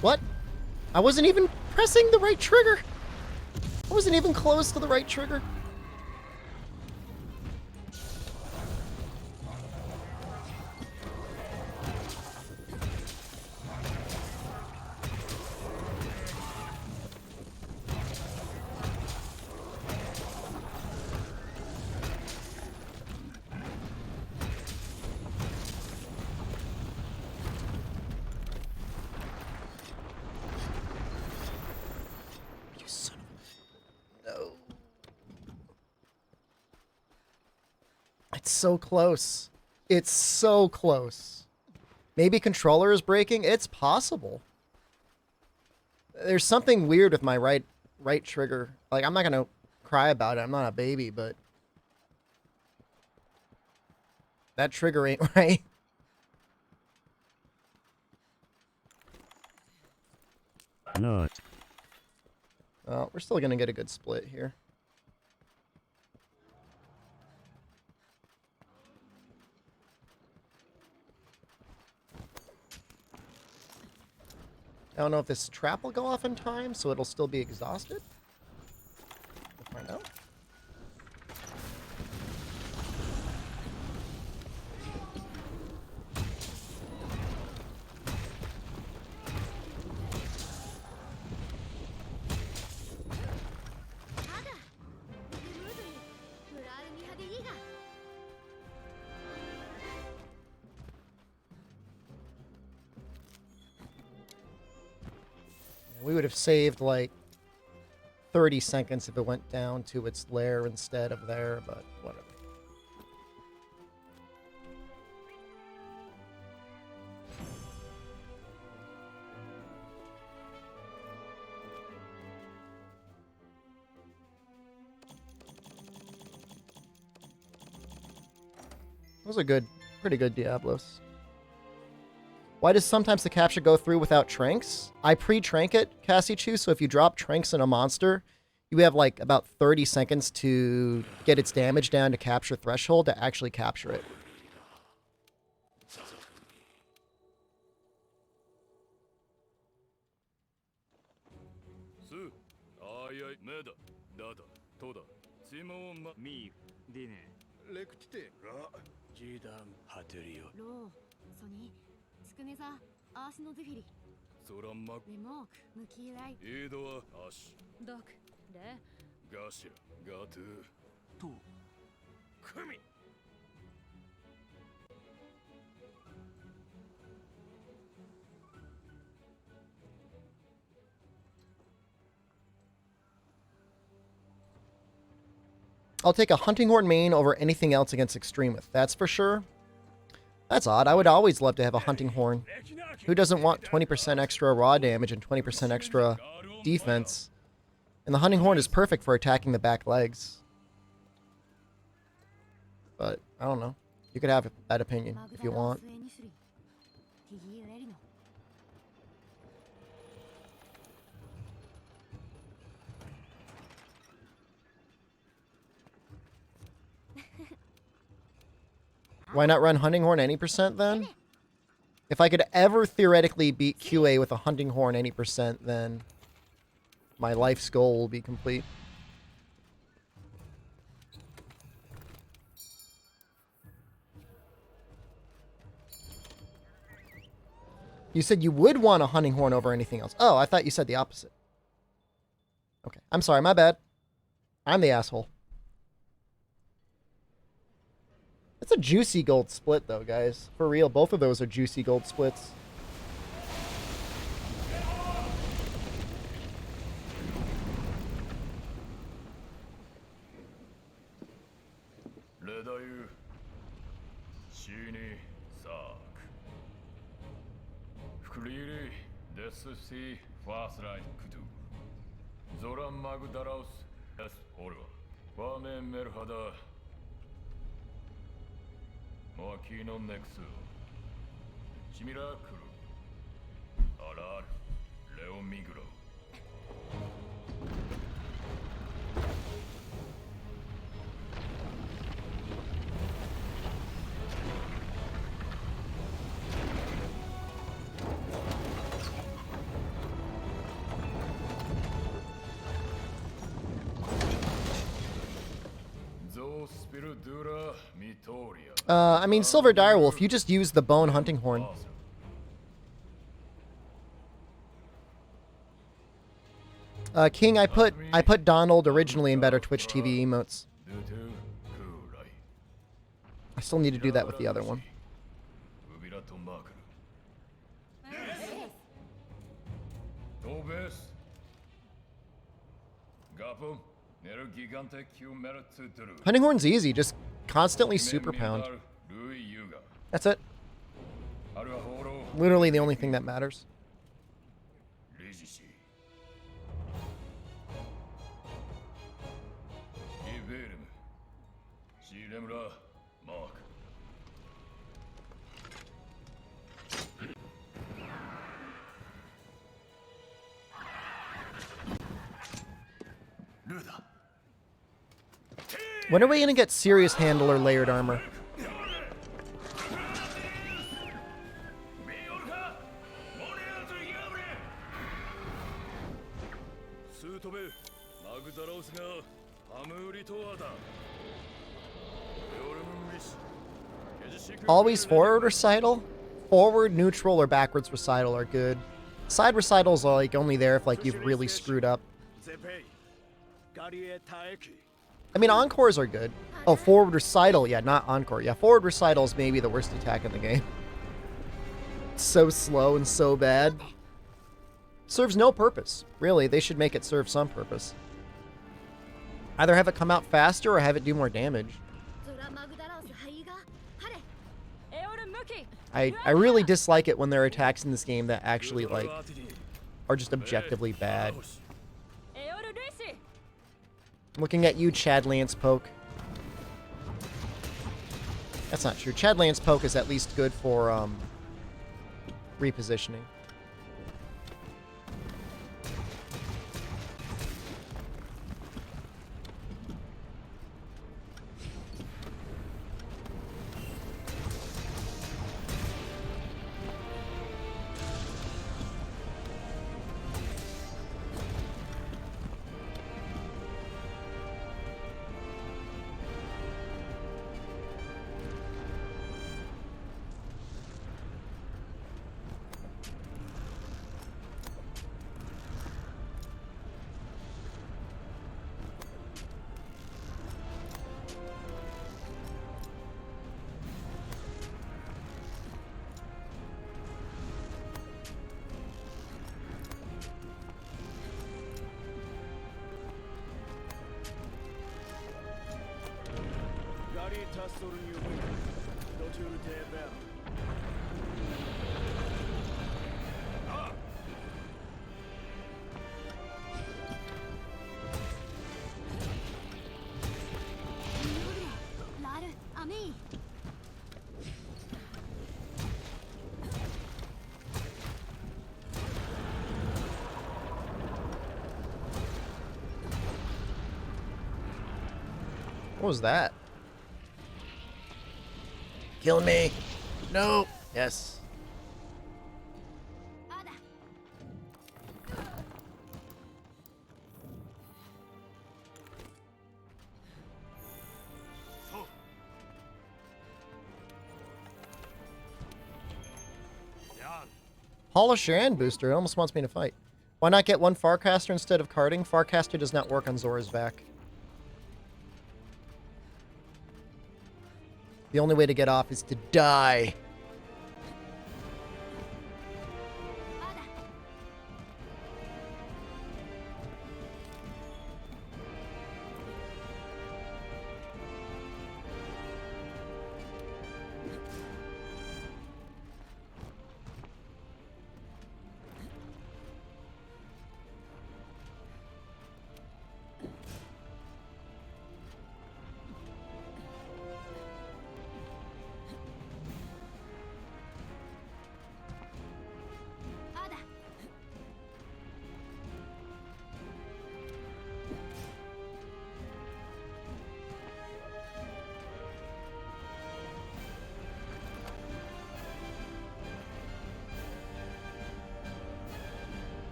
What? I wasn't even pressing the right trigger. I wasn't even close to the right trigger. It's so close. It's so close. Maybe controller is breaking? It's possible. There's something weird with my right trigger. Like, I'm not going to cry about it. I'm not a baby, but that trigger ain't right. Not. Well, we're still going to get a good split here. I don't know if this trap will go off in time, so it'll still be exhausted. We'll find out. We would have saved like 30 seconds if it went down to its lair instead of there, but whatever. Those are good, pretty good Diablos. Why does sometimes the capture go through without tranks? I pre-trank it, Cassie Chu, so if you drop tranks in a monster, you have like about 30 seconds to get its damage down to capture threshold to actually capture it. I'll take a Hunting Horn main over anything else against Extremith, that's for sure. That's odd. I would always love to have a Hunting Horn. Who doesn't want 20% extra raw damage and 20% extra defense? And the Hunting Horn is perfect for attacking the back legs. But, I don't know. You could have that opinion if you want. Why not run Hunting Horn any percent then? If I could ever theoretically beat QA with a Hunting Horn any percent, then my life's goal will be complete. You said you would want a Hunting Horn over anything else. Oh, I thought you said the opposite. Okay, I'm sorry, my bad. I'm the asshole. That's a juicy gold split, though, guys. For real, both of those are juicy gold splits. I mean, Silver Direwolf, you just use the Bone Hunting Horn. King, I put Donald originally in better Twitch TV emotes. I still need to do that with the other one. Hunting Horn's easy, just constantly super pound. That's it. Literally the only thing that matters. When are we gonna get serious handle or layered armor? Always forward recital? Forward, neutral, or backwards recital are good. Side recitals are like only there if like you've really screwed up. I mean, encores are good. Oh, forward recital, yeah, not encore. Yeah, forward recital is maybe the worst attack in the game. So slow and so bad. Serves no purpose. Really, they should make it serve some purpose. Either have it come out faster or have it do more damage. I really dislike it when there are attacks in this game that actually, like, are just objectively bad. Looking at you, Chad Lance Poke. That's not true. Chad Lance Poke is at least good for, repositioning. What was that? Kill me. No. Yes. Polisher and booster. It almost wants me to fight. Why not get one Farcaster instead of carding? Farcaster does not work on Zora's back. The only way to get off is to die.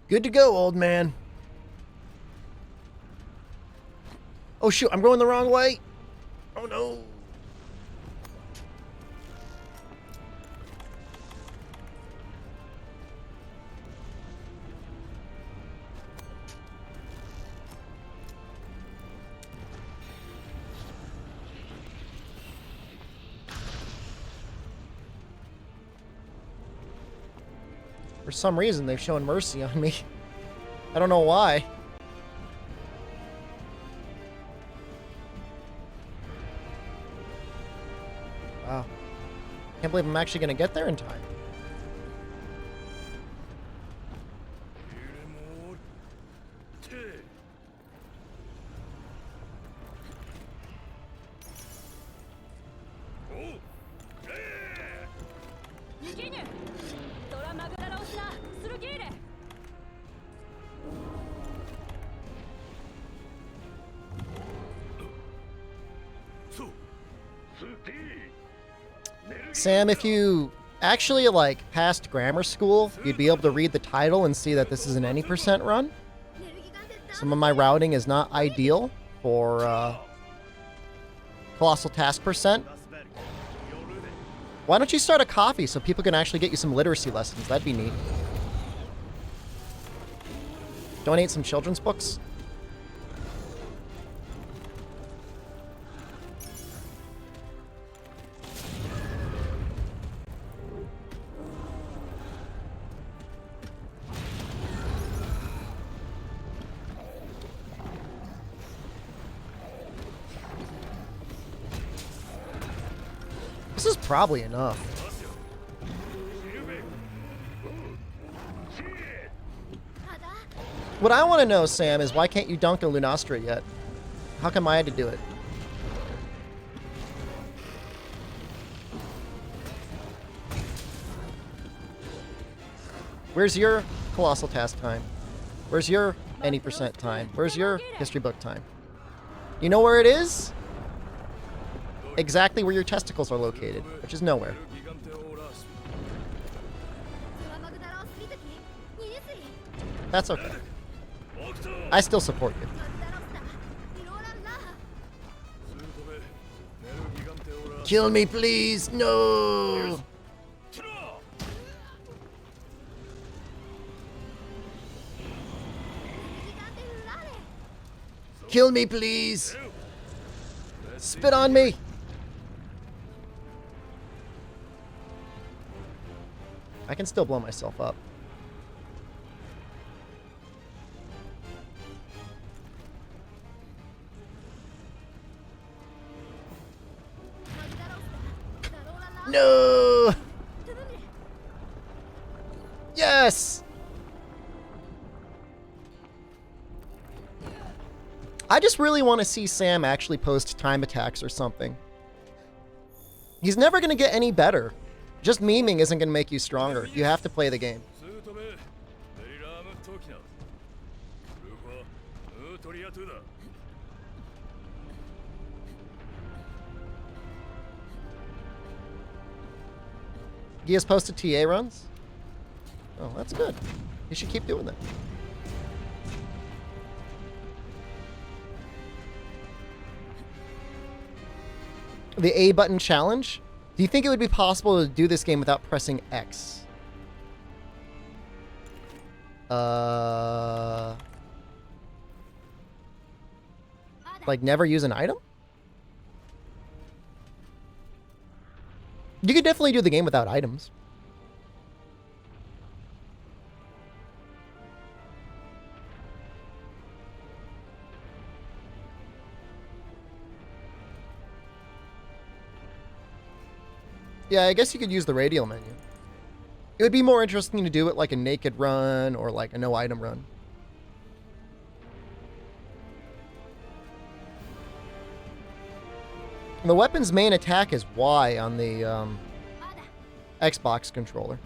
Good to go, old man. Oh shoot, I'm going the wrong way. Oh no. For some reason, they've shown mercy on me. I don't know why. Wow. Can't believe I'm actually going to get there in time. Sam, if you actually like passed grammar school, you'd be able to read the title and see that this is an any percent run. Some of my routing is not ideal for Colossal Task percent. Why don't you start a coffee so people can actually get you some literacy lessons? That'd be neat. Donate some children's books. This is probably enough. What I want to know, Sam, is why can't you dunk a Lunastra yet? How come I had to do it? Where's your Colossal Task time? Where's your any percent time? Where's your history book time? You know where it is? Exactly where your testicles are located, which is nowhere. That's okay. I still support you. Kill me, please! No! Kill me, please! Spit on me! I can still blow myself up. No! Yes! I just really want to see Sam actually post time attacks or something. He's never going to get any better. Just memeing isn't going to make you stronger. You have to play the game. He has posted TA runs? Oh, that's good. You should keep doing that. The A button challenge? Do you think it would be possible to do this game without pressing X? Like never use an item? You could definitely do the game without items. Yeah, I guess you could use the radial menu. It would be more interesting to do it like a naked run or like a no item run. And the weapon's main attack is Y on the Xbox controller.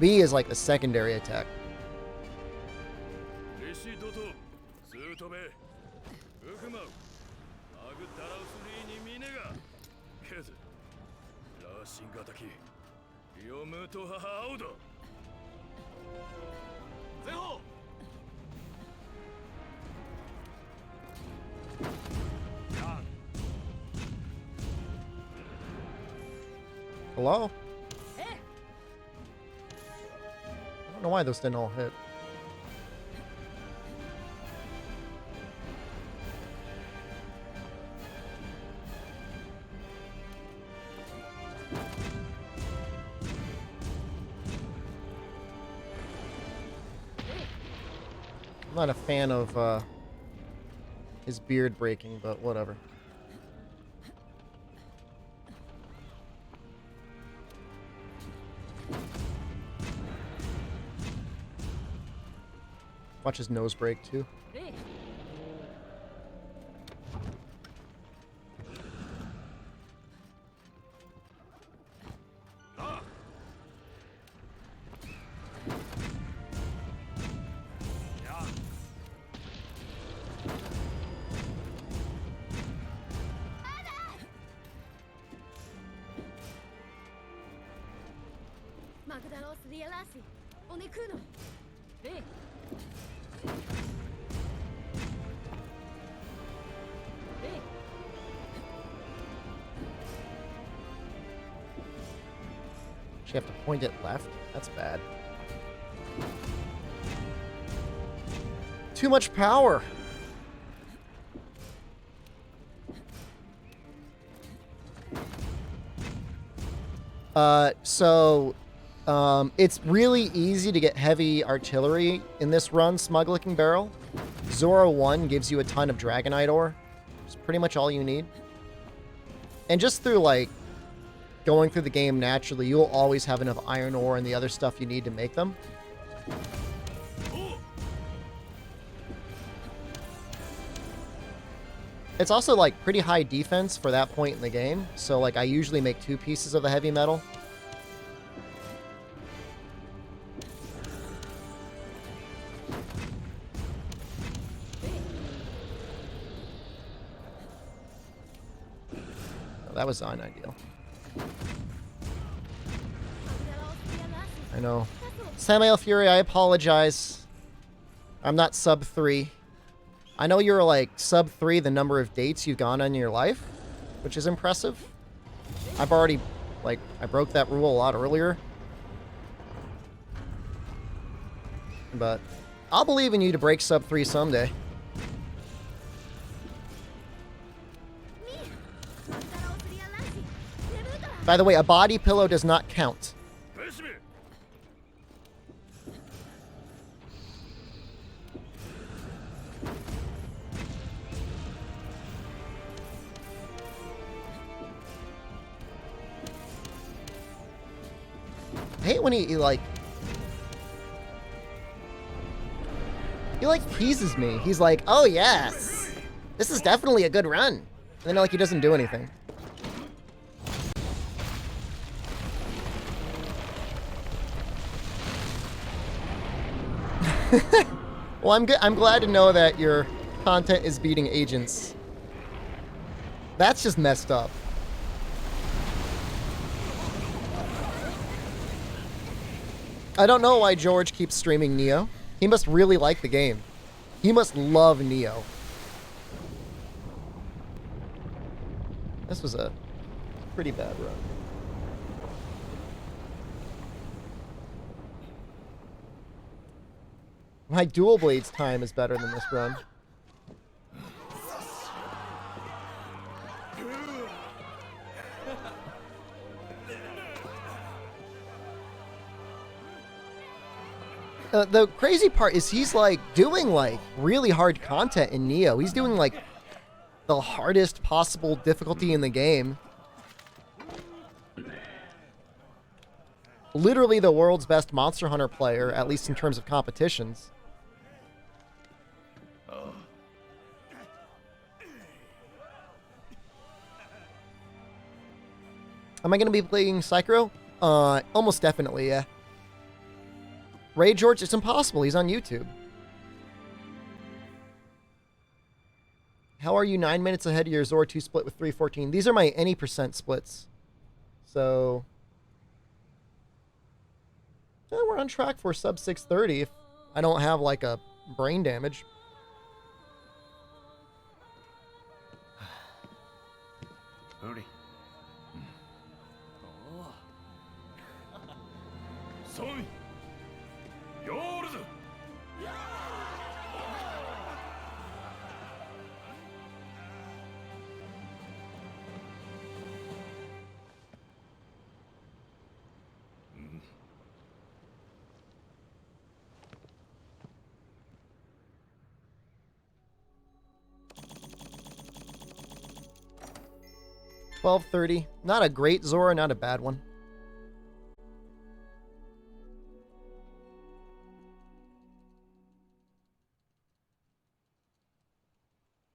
B is like the secondary attack. Hello? I don't know why those didn't all hit. I'm not a fan of his beard breaking, but whatever. Watch his nose break too. You have to point it left? That's bad. Too much power. It's really easy to get heavy artillery in this run, Smug Looking Barrel. Zoro 1 gives you a ton of Dragonite ore. It's pretty much all you need. And just through, like, going through the game naturally, you'll always have enough iron ore and the other stuff you need to make them. It's also, like, pretty high defense for that point in the game. So, like, I usually make 2 pieces of the heavy metal. Oh, that was unideal. I know. Samael Fury, I apologize. I'm not sub 3. I know you're like sub 3 the number of dates you've gone on in your life, which is impressive. I've already, like, I broke that rule a lot earlier. But I'll believe in you to break sub 3 someday. By the way, a body pillow does not count. I hate when he like teases me. He's like, oh yes, this is definitely a good run. And then like he doesn't do anything. Well, I'm glad to know that your content is beating agents. That's just messed up. I don't know why George keeps streaming Neo. He must really like the game. He must love Neo. This was a pretty bad run. My dual blades time is better than this run. The crazy part is he's like doing like really hard content in Neo. He's doing like the hardest possible difficulty in the game. Literally the world's best Monster Hunter player, at least in terms of competitions. Am I going to be playing Psycho? Almost definitely, yeah. Ray George, it's impossible. He's on YouTube. How are you 9 minutes ahead of your Zor 2 split with 314? These are my any percent splits. So... yeah, we're on track for sub 630 if I don't have like a brain damage. Hurry. Son, yours. 1230. Not a great Zora, not a bad one.